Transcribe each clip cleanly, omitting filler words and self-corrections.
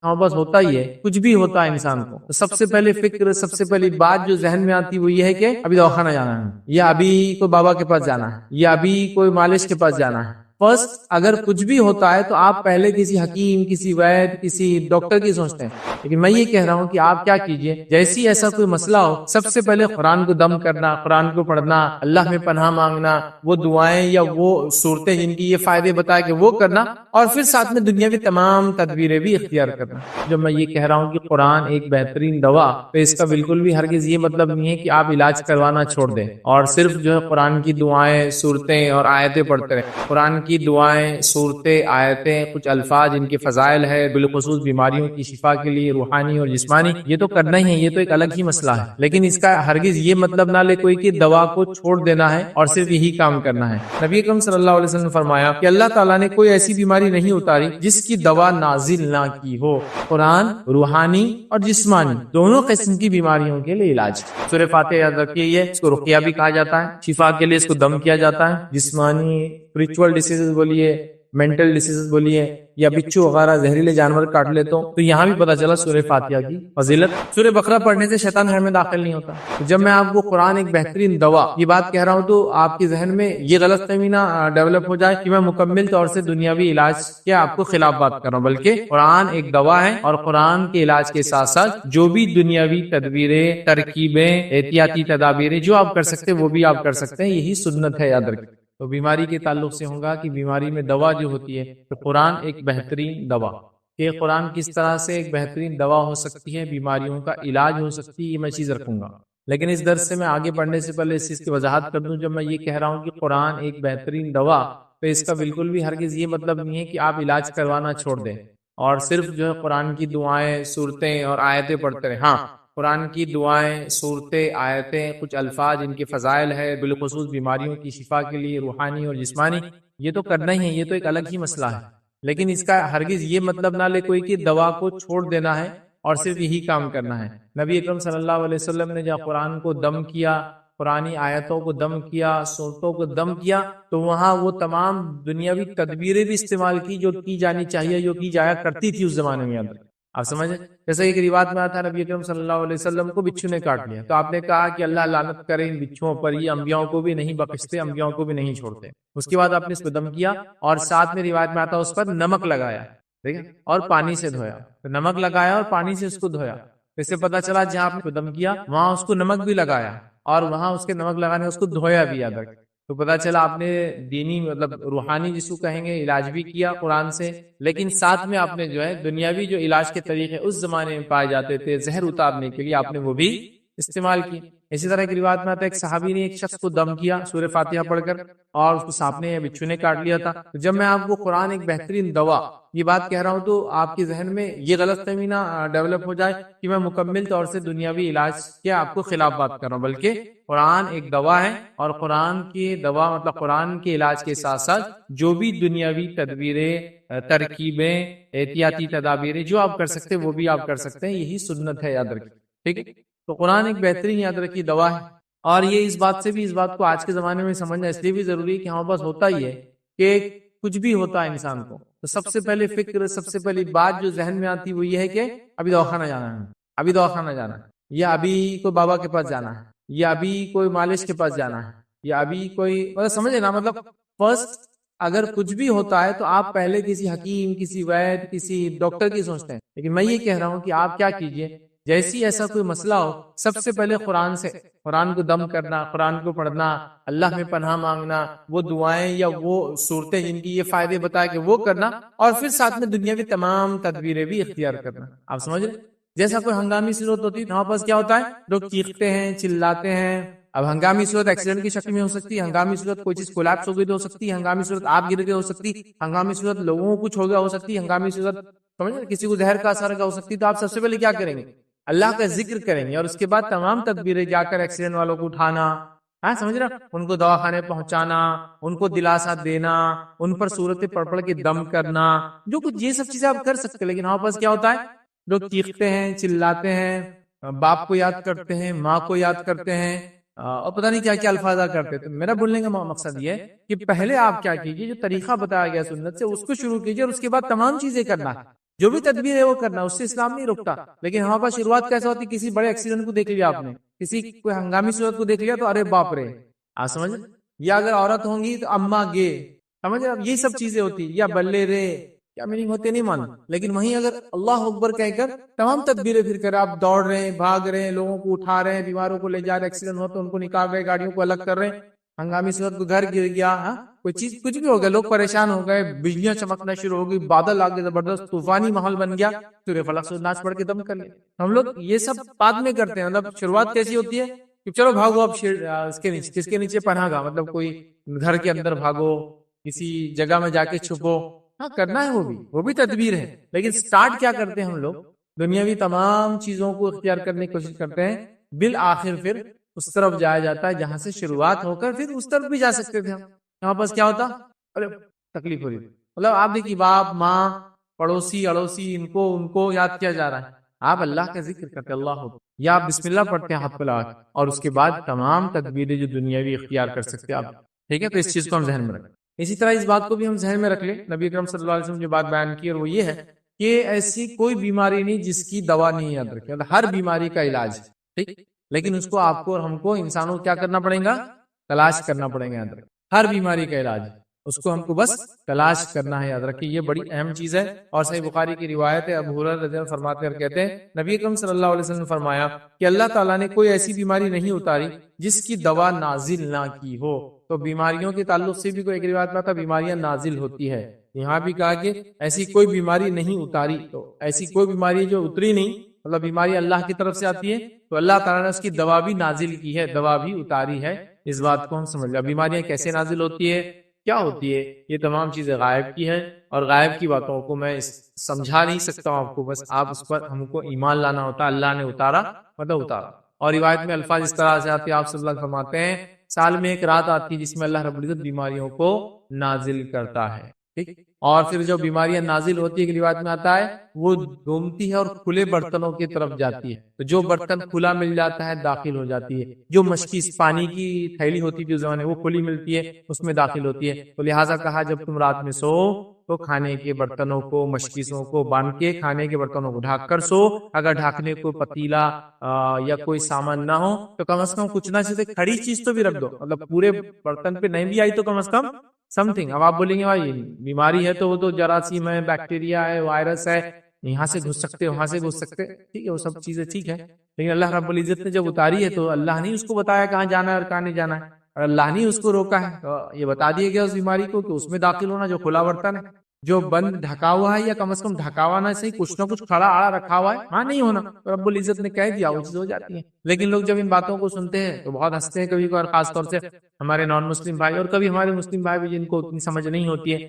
ہمارے پاس ہوتا ہی ہے، کچھ بھی ہوتا ہے انسان کو تو سب سے پہلے فکر، سب سے پہلی بات جو ذہن میں آتی وہ یہ ہے کہ ابھی دواخانہ جانا ہے، یا ابھی کوئی بابا کے پاس جانا ہے، یا ابھی کوئی مالش کے پاس جانا ہے۔ فرسٹ اگر کچھ بھی ہوتا ہے تو آپ پہلے کسی حکیم، کسی وید، کسی ڈاکٹر کی سوچتے ہیں، لیکن میں یہ کہہ رہا ہوں کہ آپ کیا کیجئے، جیسی ایسا کوئی مسئلہ ہو سب سے پہلے قرآن کو دم کرنا، قرآن کو پڑھنا، اللہ میں پناہ مانگنا، وہ دعائیں یا وہ صورتیں جن کی یہ فائدے بتائے کہ وہ کرنا، اور پھر ساتھ میں دنیاوی تمام تدبیریں بھی اختیار کرنا۔ جب میں یہ کہہ رہا ہوں کہ قرآن ایک بہترین دوا، تو اس کا بالکل بھی ہرگز یہ مطلب نہیں ہے کہ آپ علاج کروانا چھوڑ دیں اور صرف جو ہے قرآن کی دعائیں، صورتیں اور آیتیں پڑھتے رہیں۔ قرآن کی دعائیں، صورتیں، آیتیں، کچھ الفاظ ان کے فضائل ہے، بالخصوص بیماریوں کی شفا کے لیے روحانی اور جسمانی، یہ تو کرنا ہی ہے، یہ تو ایک الگ ہی مسئلہ ہے، لیکن اس کا ہرگز یہ مطلب نہ لے کوئی کہ دوا کو چھوڑ دینا ہے اور صرف یہی کام کرنا ہے۔ نبی اکرم صلی اللہ علیہ وسلم نے فرمایا کہ اللہ تعالیٰ نے کوئی ایسی بیماری نہیں اتاری جس کی دوا نازل نہ کی ہو۔ قرآن روحانی اور جسمانی دونوں قسم کی بیماریوں کے لیے علاج۔ سورہ فاتحہ یاد رکھیے، یہ اس کو رقیہ بھی کہا جاتا ہے، شفا کے لیے اس کو دم کیا جاتا ہے۔ جسمانی اسپرچول ڈیسیزز بولیے، مینٹل ڈیسیزز بولیے، یا بچھو وغیرہ زہریلے جانور کاٹ لے تو یہاں بھی پتہ چلا سورہ فاتحہ کی فضیلت۔ سورہ بقرہ پڑھنے سے شیطان گھر میں داخل نہیں ہوتا۔ جب میں آپ کو قرآن ایک بہترین دوا یہ بات کہہ رہا ہوں تو آپ کے ذہن میں یہ غلط فہمی نہ ڈیولپ ہو جائے کہ میں مکمل طور سے دنیاوی علاج کے آپ کو خلاف بات کر رہا ہوں، بلکہ قرآن ایک دوا ہے، اور قرآن کے علاج کے ساتھ ساتھ جو بھی دنیاوی تدبیریں، ترکیبیں، احتیاطی تدابیریں جو آپ کر سکتے ہیں وہ بھی آپ کر سکتے ہیں، یہی سنت ہے، یاد رکھیں۔ تو بیماری کے تعلق سے ہوگا کہ بیماری میں دوا جو ہوتی ہے تو قرآن ایک بہترین دوا، کہ قرآن کس طرح سے ایک بہترین دوا ہو سکتی ہے، بیماریوں کا علاج ہو سکتی ہے، یہ میں چیز رکھوں گا۔ لیکن اس درس سے میں آگے بڑھنے سے پہلے اس چیز کی وضاحت کر دوں، جب میں یہ کہہ رہا ہوں کہ قرآن ایک بہترین دوا، تو اس کا بالکل بھی ہرگز یہ مطلب نہیں ہے کہ آپ علاج کروانا چھوڑ دیں اور صرف جو ہے قرآن کی دعائیں، صورتیں اور آیتیں پڑھتے رہیں۔ ہاں، قرآن کی دعائیں، صورتیں، آیتیں، کچھ الفاظ ان کے فضائل ہے، بالخصوص بیماریوں کی شفا کے لیے روحانی اور جسمانی، یہ تو کرنا ہی ہے، یہ تو ایک الگ ہی مسئلہ ہے، لیکن اس کا ہرگز یہ مطلب نہ لے کوئی کہ دوا کو چھوڑ دینا ہے اور صرف یہی کام کرنا ہے۔ نبی اکرم صلی اللہ علیہ وسلم نے جب قرآن کو دم کیا، قرآنی آیتوں کو دم کیا، صورتوں کو دم کیا، تو وہاں وہ تمام دنیاوی تدبیریں بھی استعمال کی جو کی جانی چاہیے، جو کی جایا کرتی تھی اس زمانے میں۔ آپ سمجھیں، جیسے ایک روایت میں آتا ہے نبی اکرم صلی اللہ علیہ وسلم کو بچھو نے کاٹ لیا، تو آپ نے کہا کہ اللہ لعنت کرے ان بچھوؤں پر، یہ انبیاءوں کو بھی نہیں بخشتے، انبیاءوں کو بھی نہیں چھوڑتے۔ اس کے بعد آپ نے اس کو دم کیا اور ساتھ میں روایت میں آتا ہے اس پر نمک لگایا، ٹھیک ہے، اور پانی سے دھویا۔ تو نمک لگایا اور پانی سے اس کو دھویا، اس سے پتا چلا جہاں آپ نے دم کیا وہاں اس کو نمک بھی لگایا، اور وہاں اس کے نمک لگانے اس کو دھویا بھی، یاد رکھ۔ تو پتا چلا آپ نے دینی مطلب روحانی جس کو کہیں گے علاج بھی کیا قرآن سے، لیکن ساتھ میں آپ نے جو ہے دنیاوی جو علاج کے طریقے اس زمانے میں پائے جاتے تھے زہر اتارنے کے لیے، آپ نے وہ بھی استعمال کی۔ اسی طرح کی روایت میں آتا ہے ایک صحابی نے ایک شخص کو دم کیا سورہ فاتحہ پڑھ کر، اور اس کو سانپ نے یا بچھو نے کاٹ لیا تھا۔ تو جب میں آپ کو قرآن ایک بہترین دوا یہ بات کہہ رہا ہوں تو آپ کے ذہن میں یہ غلط فہمی نہ ڈیولپ ہو جائے کہ میں مکمل طور سے دنیاوی علاج کے آپ کو خلاف بات کر رہا ہوں، بلکہ قرآن ایک دوا ہے، اور قرآن کی دوا مطلب قرآن کے علاج کے ساتھ ساتھ جو بھی دنیاوی تدبیریں، ترکیبیں، احتیاطی تدابیریں جو آپ کر سکتے ہیں وہ بھی آپ کر سکتے ہیں، یہی سنت ہے، یاد رکھیں، ٹھیک ہے۔ تو قرآن ایک بہترین یاد رکھیے دوا ہے، اور یہ اس بات کو آج کے زمانے میں سمجھنا اس لیے بھی ضروری ہے کہ ہمارے پاس ہوتا ہی ہے کہ کچھ بھی ہوتا ہے انسان کو تو سب سے پہلے فکر، سب سے پہلی بات جو ذہن میں آتی وہ یہ ہے کہ ابھی دواخانہ جانا ہے، ابھی دواخانہ جانا ہے، یا ابھی کوئی بابا کے پاس جانا ہے، یا ابھی کوئی مالش کے پاس جانا ہے، یا ابھی کوئی سمجھے نا، مطلب فرسٹ اگر کچھ بھی ہوتا ہے تو آپ پہلے کسی حکیم، کسی وید، کسی ڈاکٹر کی سوچتے ہیں، لیکن میں یہ کہہ رہا ہوں کہ آپ کیا کیجئے، جیسی ایسا کوئی مسئلہ ہو سب سے پہلے قرآن کو دم کرنا، قرآن کو پڑھنا، اللہ میں پناہ مانگنا، وہ دعائیں یا وہ صورتیں جن کی یہ فائدے بتائے کہ وہ کرنا، اور پھر ساتھ میں دنیاوی تمام تدبیریں بھی اختیار کرنا۔ آپ سمجھ رہے، جیسا کوئی ہنگامی صورت ہوتی ہے ہمارے پاس کیا ہوتا ہے، لوگ چیختے ہیں، چلاتے ہیں۔ اب ہنگامی صورت ایکسیڈنٹ کی شکل میں ہو سکتی ہے، ہنگامی صورت کوئی چیز کولیپس ہو گئی تو ہو سکتی ہے، ہنگامی صورت آپ گر گئے ہو سکتی، ہنگامی صورت لوگوں کو کچھ ہو گیا ہو سکتی، ہنگامی صورت سمجھ رہے کسی کو زہر کا اثر ہو سکتی۔ تو آپ سب سے پہلے کیا کریں گے، اللہ کا ذکر کریں گے، اور اس کے بعد تمام تدبیریں، جا کر ایکسیڈنٹ والوں کو اٹھانا، سمجھ رہا، ان کو دواخانے پہنچانا، ان کو دلاسا دینا، ان پر صورتیں پڑھ پڑھ کے دم کرنا، جو کچھ یہ سب چیزیں آپ کر سکتے ہیں۔ لیکن ہمارے پاس کیا ہوتا ہے، لوگ چیختے ہیں، چلاتے ہیں، باپ کو یاد کرتے ہیں، ماں کو یاد کرتے ہیں، اور پتہ نہیں کیا کیا الفاظ کرتے ہیں۔ تو میرا بولنے کا مقصد یہ ہے کہ پہلے آپ کیا کیجئے، جو طریقہ بتایا گیا سنت سے اس کو شروع کیجئے، اور اس کے بعد تمام چیزیں کرنا ہے۔ جو بھی تدبیر ہے وہ کرنا، اس سے اسلام نہیں روکتا. لیکن ہمارے پاس شروعات کیسے ہوتی؟ کسی بڑے ایکسیڈنٹ کو دیکھ لیا آپ نے، کسی کوئی ہنگامی صورت کو دیکھ لیا تو ارے باپ رے، آپ سمجھ. یا اگر عورت ہوں گی تو اما گے، سمجھ. اب یہی سب چیزیں ہوتی، یا بلے رے، کیا میننگ ہوتے نہیں مان. لیکن وہیں اگر اللہ اکبر کہہ کر تمام تدبیریں پھر کر آپ دوڑ رہے ہیں، بھاگ رہے ہیں، لوگوں کو اٹھا رہے ہیں، بیماروں کو لے جا رہے ہیں، ایکسیڈنٹ ہو تو ان کو نکال رہے ہیں، گاڑیوں کو الگ کر رہے ہیں، ہنگامی صورت کو گھر گر گیا، کوئی چیز کچھ بھی ہو گیا، لوگ پریشان ہو گئے، بجلیاں چمکنا شروع ہو گئی، بادل آ گئے، زبردست طوفانی ماحول بن گیا، سورہ فلق سے ناچ پڑھ کے دم کر لیا. ہم لوگ یہ سب بعد میں کرتے ہیں. مطلب شروعات کیسی ہوتی ہے کہ چلو بھاگو اب اس کے نیچے، کس کے نیچے؟ پناہ گاہ. مطلب کوئی گھر کے اندر بھاگو، کسی جگہ میں جا کے چھپو. ہاں کرنا ہے، وہ بھی تدبیر ہے. لیکن سٹارٹ کیا کرتے ہیں ہم لوگ؟ دنیاوی تمام چیزوں کو اختیار کرنے کی کوشش کرتے ہیں، بالآخر پھر اس طرف جایا جاتا ہے جہاں سے شروعات ہو کر پھر اس طرف بھی جا سکتے تھے ہم. یہاں پاس کیا ہوتا؟ ارے تکلیف ہو رہی. مطلب آپ دیکھیے، باپ ماں پڑوسی اڑوسی، ان کو یاد کیا جا رہا ہے. آپ اللہ کا ذکر کرتے اللہ ہو، یا آپ بسم اللہ پڑھتے ہیں ہاتھ پہ لگا کے، اور اس کے بعد تمام تدبیریں جو دنیاوی اختیار کر سکتے ہیں آپ. ٹھیک ہے، تو اس چیز کو ہم ذہن میں رکھیں. اسی طرح اس بات کو بھی ہم ذہن میں رکھ لیں، نبی اکرم صلی اللہ علیہ وسلم جو بات بیان کی، اور وہ یہ ہے کہ ایسی کوئی بیماری نہیں جس کی دوا نہیں یاد رکھے. ہر بیماری کا علاج ہے، ٹھیک. لیکن اس کو آپ کو اور ہم کو انسانوں کو کیا کرنا پڑے گا؟ تلاش کرنا پڑے گا. یاد رکھیں، ہر بیماری کا علاج ہے، اس کو ہم کو بس تلاش کرنا ہے. یاد رکھیے، یہ بڑی اہم چیز ہے. اور صحیح بخاری کی روایت ہے، ابو ہریرہ رضی اللہ عنہ فرماتے ہیں، کہتے ہیں نبی اکرم صلی اللہ علیہ وسلم نے فرمایا کہ اللہ تعالیٰ نے کوئی ایسی بیماری نہیں اتاری جس کی دوا نازل نہ کی ہو. تو بیماریوں کے تعلق سے بھی کوئی ایک روایت میں آتا بیماریاں نازل ہوتی ہے. یہاں بھی کہا کہ ایسی کوئی بیماری نہیں اتاری. تو ایسی کوئی بیماری جو اتری نہیں، مطلب بیماری اللہ کی طرف سے آتی ہے تو اللہ تعالیٰ نے اس کی دوا بھی نازل کی ہے، دوا بھی اتاری ہے. اس بات کو ہم سمجھ لیں. بیماریاں کیسے نازل ہوتی ہے، کیا ہوتی ہے، یہ تمام چیزیں غائب کی ہیں، اور غائب کی باتوں کو میں سمجھا نہیں سکتا ہوں آپ کو. بس آپ اس پر ہم کو ایمان لانا ہوتا ہے. اللہ نے اتارا مطلب اتارا. اور روایت میں الفاظ اس طرح سے آتے ہیں، آپ صلی اللہ علیہ وسلم فرماتے ہیں سال میں ایک رات آتی ہے جس میں اللہ رب العزت بیماریوں کو نازل کرتا ہے. ٹھیک. اور پھر جو بیماریاں نازل ہوتی ہے، کہ روایت میں آتا ہے وہ گھومتی ہے اور کھلے برتنوں کی طرف جاتی ہے. تو جو برتن کھلا مل جاتا ہے داخل ہو جاتی ہے. جو مشکی پانی کی تھیلی ہوتی تھی اس زمانے وہ کھلی ملتی ہے، اس میں داخل ہوتی ہے. تو لہٰذا کہا جب تم رات میں سو تو کھانے کے برتنوں کو، مشکیزوں کو باندھ کے کھانے کے برتنوں کو ڈھانک کر سو. اگر ڈھانکنے کو پتیلا یا کوئی سامان نہ ہو تو کم از کم کچھ نہ چیز کھڑی چیز تو بھی رکھ دو. مطلب پورے برتن پہ نہیں بھی آئی تو کم از کم سم تھنگ. اب آپ بولیں گے بھائی بیماری ہے تو وہ تو جراثیم ہے، بیکٹیریا ہے، وائرس ہے، یہاں سے گھس سکتے وہاں سے گھس سکتے، ٹھیک ہے، وہ سب چیزیں ٹھیک ہے. لیکن اللہ رب العزت نے جب اتاری ہے تو اللہ نے اس کو بتایا کہاں جانا ہے اور کہاں نہیں جانا ہے، اور اللہ نے اس کو روکا ہے. تو یہ بتا دیا گیا اس بیماری کو کہ اس میں داخل ہونا جو کھلا برتن ہے، جو بند ڈھکا ہوا ہے، یا کم از کم ڈھکا ہوا نہ صحیح کچھ نہ کچھ کھڑا آڑا رکھا ہوا ہے، ہاں نہیں ہونا. تو رب العزت نے کہہ دیا وہ چیز ہو جاتی ہے. لیکن لوگ جب ان باتوں کو سنتے ہیں تو بہت ہنستے ہیں کبھی کبھار، خاص طور سے ہمارے نان مسلم بھائی، اور کبھی ہمارے مسلم بھائی بھی جن کو اتنی سمجھ نہیں ہوتی ہے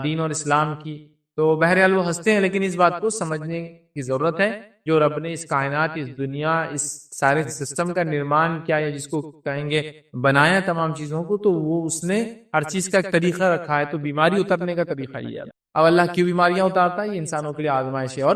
دین اور اسلام کی. تو بہرحال وہ ہنستے ہیں، لیکن اس بات کو سمجھنے کی ضرورت ہے جو رب نے اس کائنات، اس دنیا، اس سارے سسٹم کا نرمان کیا ہے، جس کو کہیں گے بنایا تمام چیزوں کو، تو وہ اس نے ہر چیز کا ایک طریقہ رکھا ہے. تو بیماری اترنے کا طریقہ یہ ہے. اب اللہ کیوں بیماریاں اتارتا ہے؟ یہ انسانوں کے لیے آزمائش ہے اور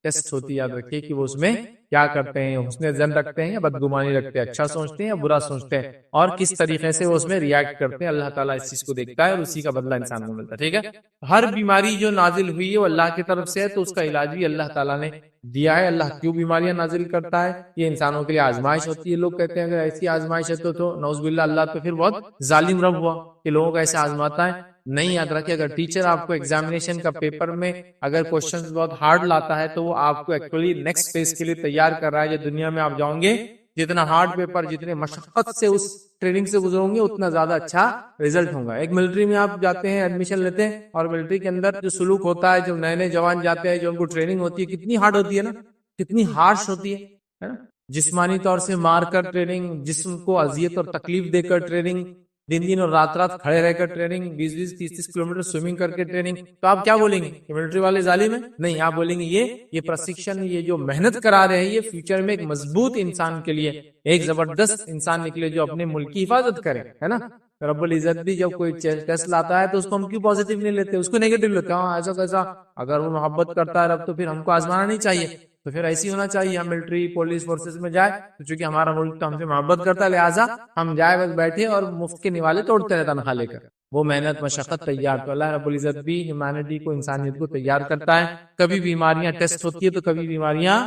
ٹیسٹ ہوتی ہے. یاد رکھیے کہ وہ اس میں کیا کرتے ہیں، حسن ظن رکھتے ہیں یا بدگمانی رکھتے ہیں، اچھا سوچتے ہیں یا برا سوچتے ہیں، اور کس طریقے سے وہ اس میں ریاکٹ کرتے ہیں. اللہ تعالیٰ اس چیز کو دیکھتا ہے اور اسی کا بدلہ انسان کو ملتا ہے. ٹھیک ہے. ہر بیماری جو نازل ہوئی ہے وہ اللہ کی طرف سے ہے، تو اس کا علاج بھی اللہ تعالیٰ نے دیا ہے. اللہ کیوں بیماریاں نازل کرتا ہے؟ یہ انسانوں کے لیے آزمائش ہوتی ہے. لوگ کہتے ہیں اگر ایسی آزمائش ہے تو نعوذ باللہ اللہ تو پھر بہت ظالم رب ہوا کہ لوگوں کو ایسے آزماتا ہے. نہیں، یاد رکھیں اگر ٹیچر آپ کو ایگزامینیشن کا پیپر میں اگر کوشچنز بہت ہارڈ لاتا ہے تو وہ آپ کو ایکچولی نیکسٹ فیز کے لیے تیار کر رہا ہے. جو دنیا میں آپ جاؤں گے، جتنا ہارڈ پیپر، جتنے مشقت سے اس ٹریننگ سے گزروں گے، اتنا زیادہ اچھا ریزلٹ ہوگا. ایک ملٹری میں آپ جاتے ہیں، ایڈمیشن لیتے ہیں، اور ملٹری کے اندر جو سلوک ہوتا ہے، جو نئے نئے جوان جاتے ہیں، جو ان کو ٹریننگ ہوتی ہے، کتنی ہارڈ ہوتی ہے نا، کتنی ہارش ہوتی ہے نا. جسمانی طور سے مار کر ٹریننگ، جسم کو اذیت اور تکلیف دے کر ٹریننگ، دن اور رات کھڑے رہ کر ٹریننگ، 20-20 30-30 کلومیٹر سوئمنگ کر کے ٹریننگ. تو آپ کیا بولیں گے کہ ملٹری والے ظالم ہیں؟ نہیں، آپ بولیں گے یہ پرشکشن، یہ جو محنت کرا رہے ہیں، یہ فیوچر میں ایک مضبوط انسان کے لیے ایک زبردست انسان نکلے جو اپنے ملک کی حفاظت کرے، ہے نا. رب العزت بھی جب کوئی ٹیسٹ لاتا ہے تو اس کو ہم کیوں پازیٹیو نہیں لیتے، اس کو نیگیٹو لیتے ہیں. ایسا کیسا؟ اگر وہ محبت کرتا ہے رب تو پھر ہم کو آزمانا نہیں چاہیے. تو پھر ایسی ہونا چاہیے ہم ملٹری پولیس فورسز میں جائے تو چونکہ ہمارا ملک تو ہم سے محبت کرتا ہے، لہٰذا ہم جائے بس بیٹھے اور مفت کے نوالے توڑتے رہے تنخواہ لے کر. وہ محنت مشقت تیار. تو اللہ رب العزت بھی ہیومینٹی کو انسانیت کو تیار کرتا ہے. کبھی بیماریاں ٹیسٹ ہوتی ہے تو کبھی بیماریاں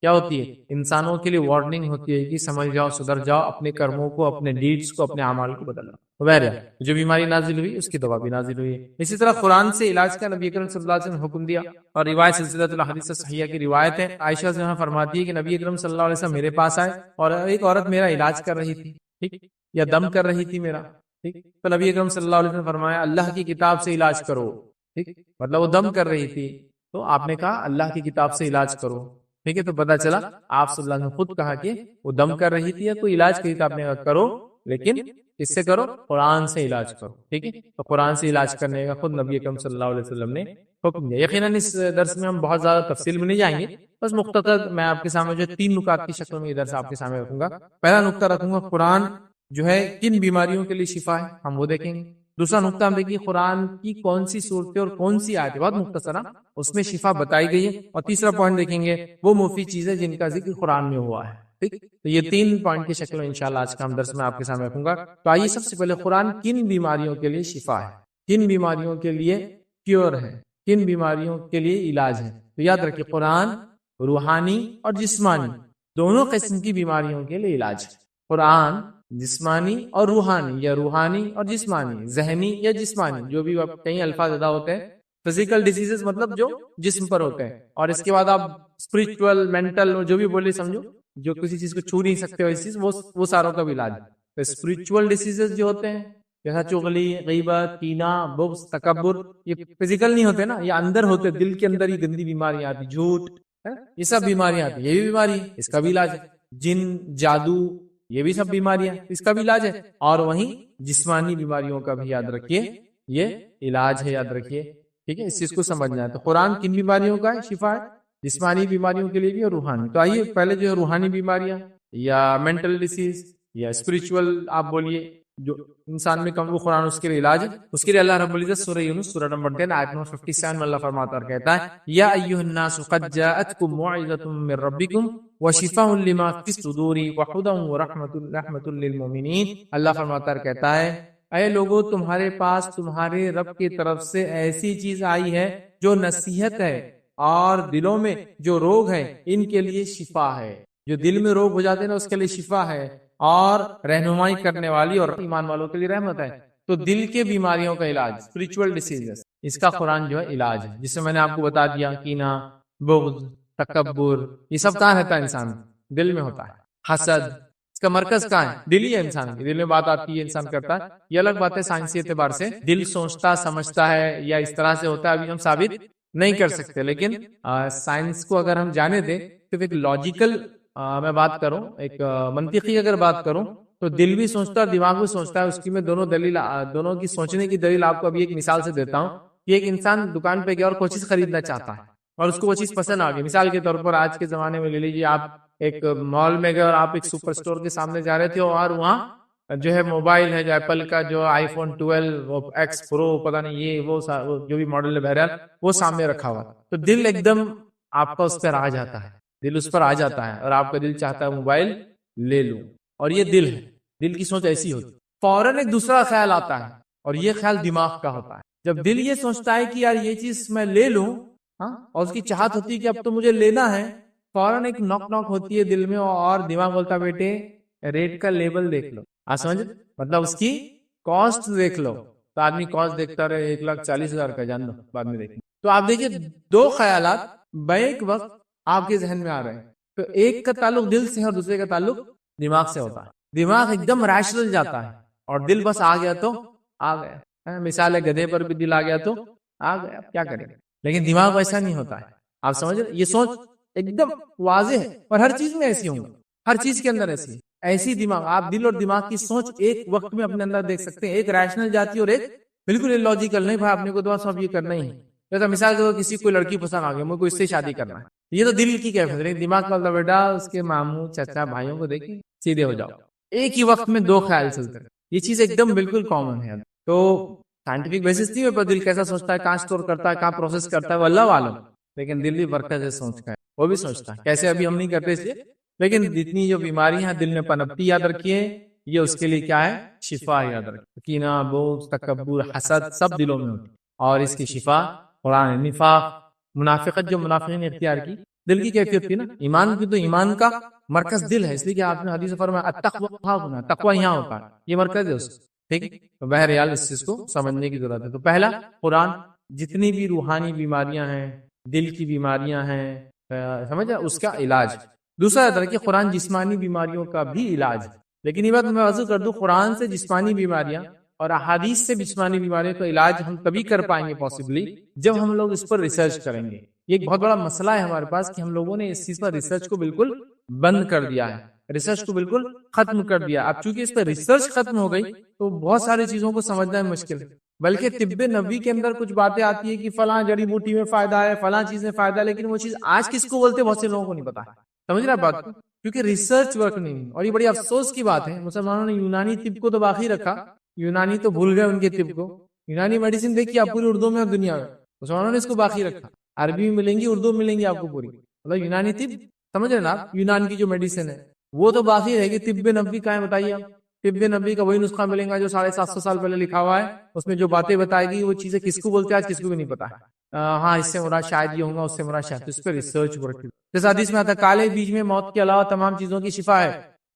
کیا ہوتی ہے انسانوں کے لیے وارننگ ہوتی ہے کہ سمجھ جاؤ صدر جاؤ اپنے کرموں کو اپنے ڈیڈز کو اپنے اعمال کو بدلنا. بہرحال جو بیماری نازل ہوئی اس کی دوا بھی نازل ہوئی. اسی طرح قرآن سے علاج کا نبی اکرم صلی اللہ علیہ وسلم نے حکم دیا اور روایت سلسلۃ الاحادیث صحیحہ کی روایت ہے. عائشہ سے فرماتی ہے کہ نبی اکرم صلی اللہ علیہ وسلم میرے پاس آئے اور ایک عورت میرا علاج کر رہی تھی ٹھیک یا دم کر رہی تھی میرا ٹھیک. تو نبی اکرم صلی اللہ علیہ وسلم نے فرمایا اللہ کی کتاب سے علاج کرو ٹھیک. مطلب وہ دم کر رہی تھی تو آپ نے کہا اللہ کی کتاب سے علاج کرو ٹھیک ہے. تو پتا چلا آپ صلی اللہ علیہ وسلم نے خود کہا کہ وہ دم کر رہی تھی یا کوئی علاج کی کتاب نے کرو لیکن اس سے کرو قرآن سے علاج کرو ٹھیک ہے. تو قرآن سے علاج کرنے کا خود نبی اکرم صلی اللہ علیہ وسلم نے حکم دیا. یقیناً اس درس میں ہم بہت زیادہ تفصیل میں نہیں جائیں گے بس مختصر میں آپ کے سامنے جو 3 نکات کی شکل میں یہ درس آپ کے سامنے رکھوں گا. پہلا نکتہ رکھوں گا قرآن جو ہے کن بیماریوں کے لیے شفا ہے ہم وہ دیکھیں گے. دوسرا نقطہ ہم دیکھیں قرآن کی کون سی صورتیں اور کون سی آیتیں بہت مختصر اس میں شفا بتائی گئی ہے. اور تیسرا پوائنٹ دیکھیں گے وہ مفید چیزیں جن کا ذکر قرآن میں ہوا ہے ٹھیک. تو یہ 3 پوائنٹ کی شکل میں انشاءاللہ آج کا ہم درس میں آپ کے سامنے رکھوں گا. تو آئیے سب سے پہلے قرآن کن بیماریوں کے لیے شفا ہے کن بیماریوں کے لیے کیور ہے کن بیماریوں کے لیے علاج ہے. تو یاد رکھیں قرآن روحانی اور جسمانی دونوں قسم کی بیماریوں کے لیے علاج ہے. قرآن جسمانی اور روحانی یا روحانی اور جسمانی ذہنی یا جسمانی جو بھی کئی الفاظ ادا ہوتے ہیں. فزیکل ڈیزیزز مطلب جو جسم پر ہوتے ہیں اور اس کے بعد آپ اسپرچل مینٹل جو بھی بولے سمجھو جو کسی چیز کو چھو نہیں سکتے ویسی چیز وہ ساروں کا بھی علاج ہے. تو اسپرچل ڈیزیزز جو ہوتے ہیں جیسا چغلی غیبت کینہ بغض تکبر یہ فزیکل نہیں ہوتے نا یہ اندر ہوتے دل کے اندر ہی گندی بیماریاں آتی جھوٹ یہ سب بیماریاں آتی یہ بھی بیماری ہے اس کا بھی علاج ہے. جن جادو یہ بھی سب بیماریاں اس کا بھی علاج ہے. اور وہیں جسمانی بیماریوں کا بھی یاد رکھیے یہ علاج ہے یاد رکھیے ٹھیک ہے. اس چیز کو سمجھنا ہے. تو قرآن کن بیماریوں کا شفا ہے جسمانی بیماریوں کے لیے بھی اور روحانی. تو آئیے پہلے جو ہے روحانی بیماریاں یا مینٹل ڈیزیز یا اسپرچول آپ بولیے جو انسان میں کم وہ قرآن اس کے لیے علاج ہے. اس کے لیے اللہ رب العزت سورہ یونس سورہ نمبر 10 آیت نمبر 57 میں اللہ فرماتا اور کہتا ہے یا ایھا الناس قد جاءتکم موعظۃ من ربکم وشفاء لما فی الصدور وہدی ورحمۃ للمؤمنین. اللہ فرماتا اور کہتا ہے اے لوگو تمہارے پاس تمہارے رب کی طرف سے ایسی چیز آئی ہے جو نصیحت ہے اور دلوں میں جو روگ ہیں ان کے لیے شفا ہے. جو دل میں روگ ہو جاتے ہیں نا اس کے لیے شفا ہے اور رہنمائی کرنے والی اور ایمان والوں کے لیے رحمت ہے. تو دل کے بیماریوں کا علاج اسپرچول ڈیزیز اس کا قرآن جو ہے علاج ہے جس میں نے آپ کو بتا دیا کینہ بغض تکبر یہ سب کہاں رہتا ہے انسان دل میں ہوتا ہے. حسد اس کا مرکز کہاں ہے دل ہی ہے. انسان کے دل میں بات آتی ہے انسان کرتا ہے. یہ الگ بات ہے سائنسی اعتبار سے دل سوچتا سمجھتا ہے یا اس طرح سے ہوتا ہے ابھی ہم ثابت نہیں کر سکتے لیکن سائنس کو اگر ہم جانے دیں تو ایک لاجیکل میں بات کروں ایک منطقی اگر بات کروں تو دل بھی سوچتا ہے دماغ بھی سوچتا ہے. اس کی میں دونوں کی سوچنے کی دلیل آپ کو ابھی ایک مثال سے دیتا ہوں کہ ایک انسان دکان پہ گیا اور کوئی چیز خریدنا چاہتا ہے اور اس کو وہ چیز پسند آ گئی. مثال کے طور پر آج کے زمانے میں لے لیجیے آپ ایک مال میں گئے اور آپ ایک سپر اسٹور کے سامنے جا رہے تھے اور وہاں جو ہے موبائل ہے جو ایپل کا جو آئی فون 12 ایکس پرو پتہ نہیں یہ وہ جو بھی ماڈل ہے بہرحال وہ سامنے رکھا ہوا تو دل ایک دم آپ کا اس پر آ جاتا ہے دل اس پر آ جاتا ہے اور آپ کا دل چاہتا ہے موبائل لے لوں. اور یہ دل ہے دل کی سوچ ایسی ہوتی فوراً ایک دوسرا خیال آتا ہے اور یہ خیال دماغ کا ہوتا ہے. جب دل یہ سوچتا ہے کہ یار یہ چیز میں لے لوں اور اس کی چاہت ہوتی ہے کہ اب تو مجھے لینا ہے فوراً ایک نوک نوک ہوتی ہے دل میں اور دماغ بولتا بیٹے ریٹ کا لیبل دیکھ لو سمجھ مطلب اس کی کاسٹ دیکھ لو. تو آدمی کاسٹ دیکھتا رہے 1,40,000 کا جان دو بعد میں دیکھیں. تو آپ دیکھیے 2 خیالات بیک وقت آپ کے ذہن میں آ رہے ہیں. تو ایک کا تعلق دل سے اور دوسرے کا تعلق دماغ سے ہوتا ہے. دماغ ایک دم ریشنل جاتا ہے اور دل بس آ گیا تو آ گیا. مثال ہے گدھے پر بھی دل آ گیا تو آ گیا کیا کریں. لیکن دماغ ویسا نہیں ہوتا ہے. آپ سمجھ رہے یہ سوچ ایک دم واضح ہے اور ہر چیز میں ایسی ہوں ہر چیز کے اندر ایسی دماغ آپ دل اور دماغ کی سوچ ایک وقت میں اپنے اندر دیکھ سکتے ہیں. ایک ریشنل جاتی ہے اور ایک بالکل الاجیکل نہیں بھائی آپ نے کو تو سب یہ کرنا ہی ہے. مثال کے کسی کوئی لڑکی پسند آ گئی مجھے کو اس سے شادی کرنا ہے یہ تو دل کی کیفیت ہے. دماغ کا بیٹا اس کے ماموں چچا بھائیوں کو دیکھیں سیدھے ہو جاؤ. ایک ہی وقت میں 2 خیال چلتے ہیں. یہ چیز ایک دم بالکل کامن ہے. تو سائنٹیفک بیسس نہیں ہے پر دل کیسا سوچتا ہے کہاں اسٹور کرتا ہے کہاں پروسیس کرتا ہے وہ اللہ عالم. لیکن دل بھی مرکز ہے سوچ کا ہے وہ بھی سوچتا ہے کیسے ابھی ہم نہیں کرتے اس لیے. لیکن جتنی جو بیماریاں ہیں دل میں پنپتی یاد رکھیے یہ اس کے لیے کیا ہے؟ شفا ہے. یاد رکھیں کینہ، بغض، تکبر، حسد سب دلوں میں ہوتی ہے، اور اس کی شفا قرآن. نفاق، منافقت جو منافقین نے اختیار کی، دل کی کیفیت تھی نا. ایمان کی تو ایمان کا مرکز دل ہے، اس لیے کہ آپ نے حدیث میں فرمایا التقوی ہاں ہونا، تقوی یہاں ہوتا ہے، یہ مرکز ہے اس کا. ٹھیک ہے، تو بہرحال اس چیز کو سمجھنے کی ضرورت ہے. تو پہلا قرآن جتنی بھی روحانی بیماریاں ہیں، دل کی بیماریاں ہیں، سمجھا، اس کا علاج. دوسرا طرح کہ قرآن جسمانی بیماریوں کا بھی علاج. لیکن یہ بات میں واضح کر دوں، قرآن سے جسمانی بیماریاں اور احادیث سے جسمانی بیماریوں کا علاج ہم تبھی کر پائیں گے پاسبلی جب ہم لوگ اس پر ریسرچ کریں گے. یہ ایک بہت بڑا مسئلہ ہے ہمارے پاس کہ ہم لوگوں نے اس چیز پر ریسرچ کو بالکل بند کر دیا ہے، ریسرچ کو بالکل ختم کر دیا. اب چونکہ اس پر ریسرچ ختم ہو گئی تو بہت ساری چیزوں کو سمجھنا مشکل ہے. بلکہ طب نبوی کے اندر کچھ باتیں آتی ہے کہ فلاں جڑی بوٹی میں فائدہ ہے، فلاں چیز میں فائدہ ہے، لیکن وہ چیز آج کس کو بولتے بہت سے لوگوں کو نہیں پتا. سمجھ رہا بات کو؟ کیونکہ ریسرچ ورک نہیں. اور یہ بڑی افسوس کی بات ہے، مسلمانوں نے یونانی طب کو تو باقی رکھا، یونانی تو بھول گئے ان کے طب کو. یونانی میڈیسن دیکھیے آپ پوری اردو میں اور دنیا میں، مسلمانوں نے اس کو باقی رکھا. عربی میں ملیں گی، اردو میں ملیں گی آپ کو پوری، مطلب یونانی طب سمجھ رہے نا آپ. یونان کی جو میڈیسن ہے وہ تو باقی رہے گی. طب نبوی کہاں ہے بتائیے آپ؟ طب نبوی کا وہی نسخہ ملیں گا جو 750 سال پہلے لکھا ہوا ہے. اس میں جو باتیں بتائے گی وہ چیزیں کس کو بولتے ہیں آج کس کو بھی نہیں پتا. ہاں اس سے مراد شاید یہ ہوگا، اس سے مراد شاید. اس پہ ریسرچ ورک. جیسے حدیث میں آتا ہے کالے بیج میں موت کے علاوہ تمام چیزوں کی شفا ہے.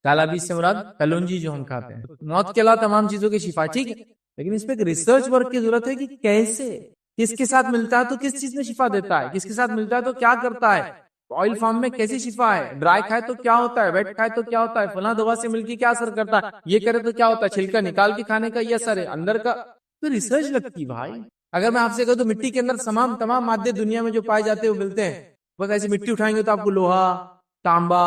کالا بیج سے مراد کلونجی جو ہم کھاتے ہیں، موت کے علاوہ تمام چیزوں کی شفا. ٹھیک ہے، لیکن اس پہ ایک ریسرچ ورک کی ضرورت ہے کہ کیسے، کس کے ساتھ ملتا ہے تو کس چیز میں شفا دیتا ہے، کس کے ساتھ ملتا ہے تو کیا کرتا ہے، آئل فارم میں کیسی شفا ہے، ڈرائی کھائے تو کیا ہوتا ہے، ویٹ کھائے تو کیا ہوتا ہے، فلاں دوا سے مل کے کیا اثر کرتا ہے، یہ کرے تو کیا ہوتا ہے، چھلکا نکال کے کھانے کا یہ اثر ہے، اندر کا. تو ریسرچ لگتی بھائی. اگر میں آپ سے کہوں تو مٹی کے اندر تمام مادے دنیا میں جو پائے جاتے ہیں وہ ملتے ہیں. بس ایسی مٹی اٹھائیں گے تو آپ کو لوہا، تانبا،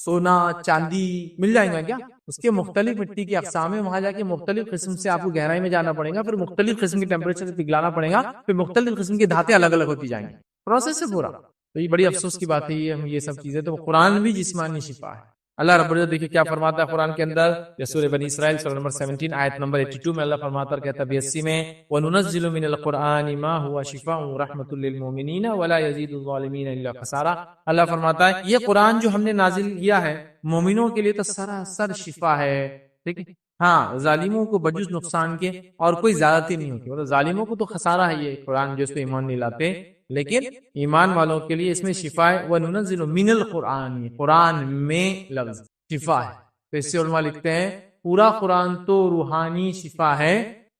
سونا، چاندی مل جائیں گا کیا؟ اس کے مختلف مٹی کی اقسام ہے، وہاں جا کے مختلف قسم سے آپ کو گہرائی میں جانا پڑے گا، پھر مختلف قسم کے ٹیمپریچر سے پگھلانا پڑے گا، پھر مختلف قسم کی دھاتیں الگ الگ ہوتی جائیں گی. پروسیس ہے پورا. تو یہ بڑی افسوس کی بات ہے یہ سب چیزیں. تو قرآن بھی جسمانی شفا ہے. اللہ رب العزت دیکھیے کیا فرماتا ہے قرآن کے اندر، سورہ بنی اسرائیل سورہ نمبر 17 آیت نمبر 82 میں اللہ فرماتا ہے، کہتا ہے 82 میں وَنُنَزِّلُ مِنَ الْقُرْآنِ مَا هُوَ شِفَاءٌ وَرَحْمَةٌ لِّلْمُؤْمِنِينَ وَلَا يَزِيدُ الظَّالِمِينَ إِلَّا خَسَارًا. اللہ فرماتا ہے یہ قرآن جو ہم نے نازل کیا ہے مومنوں کے لیے تو سراسر شفا ہے. ٹھیک ہے، ہاں ظالموں کو بجز نقصان کے اور کوئی زیادتی نہیں ہوتی. مطلب ظالموں کو تو خسارہ ہے یہ قرآن جو اس پہ ایمان نہیں لاتے، لیکن ایمان والوں کے لیے اس میں شفا ہے. وَنُنَزِّلُ مِنَ الْقُرْآنِ، قرآن میں لفظ شفا ہے. تو اس سے علماء لکھتے ہیں پورا قرآن تو روحانی شفا ہے،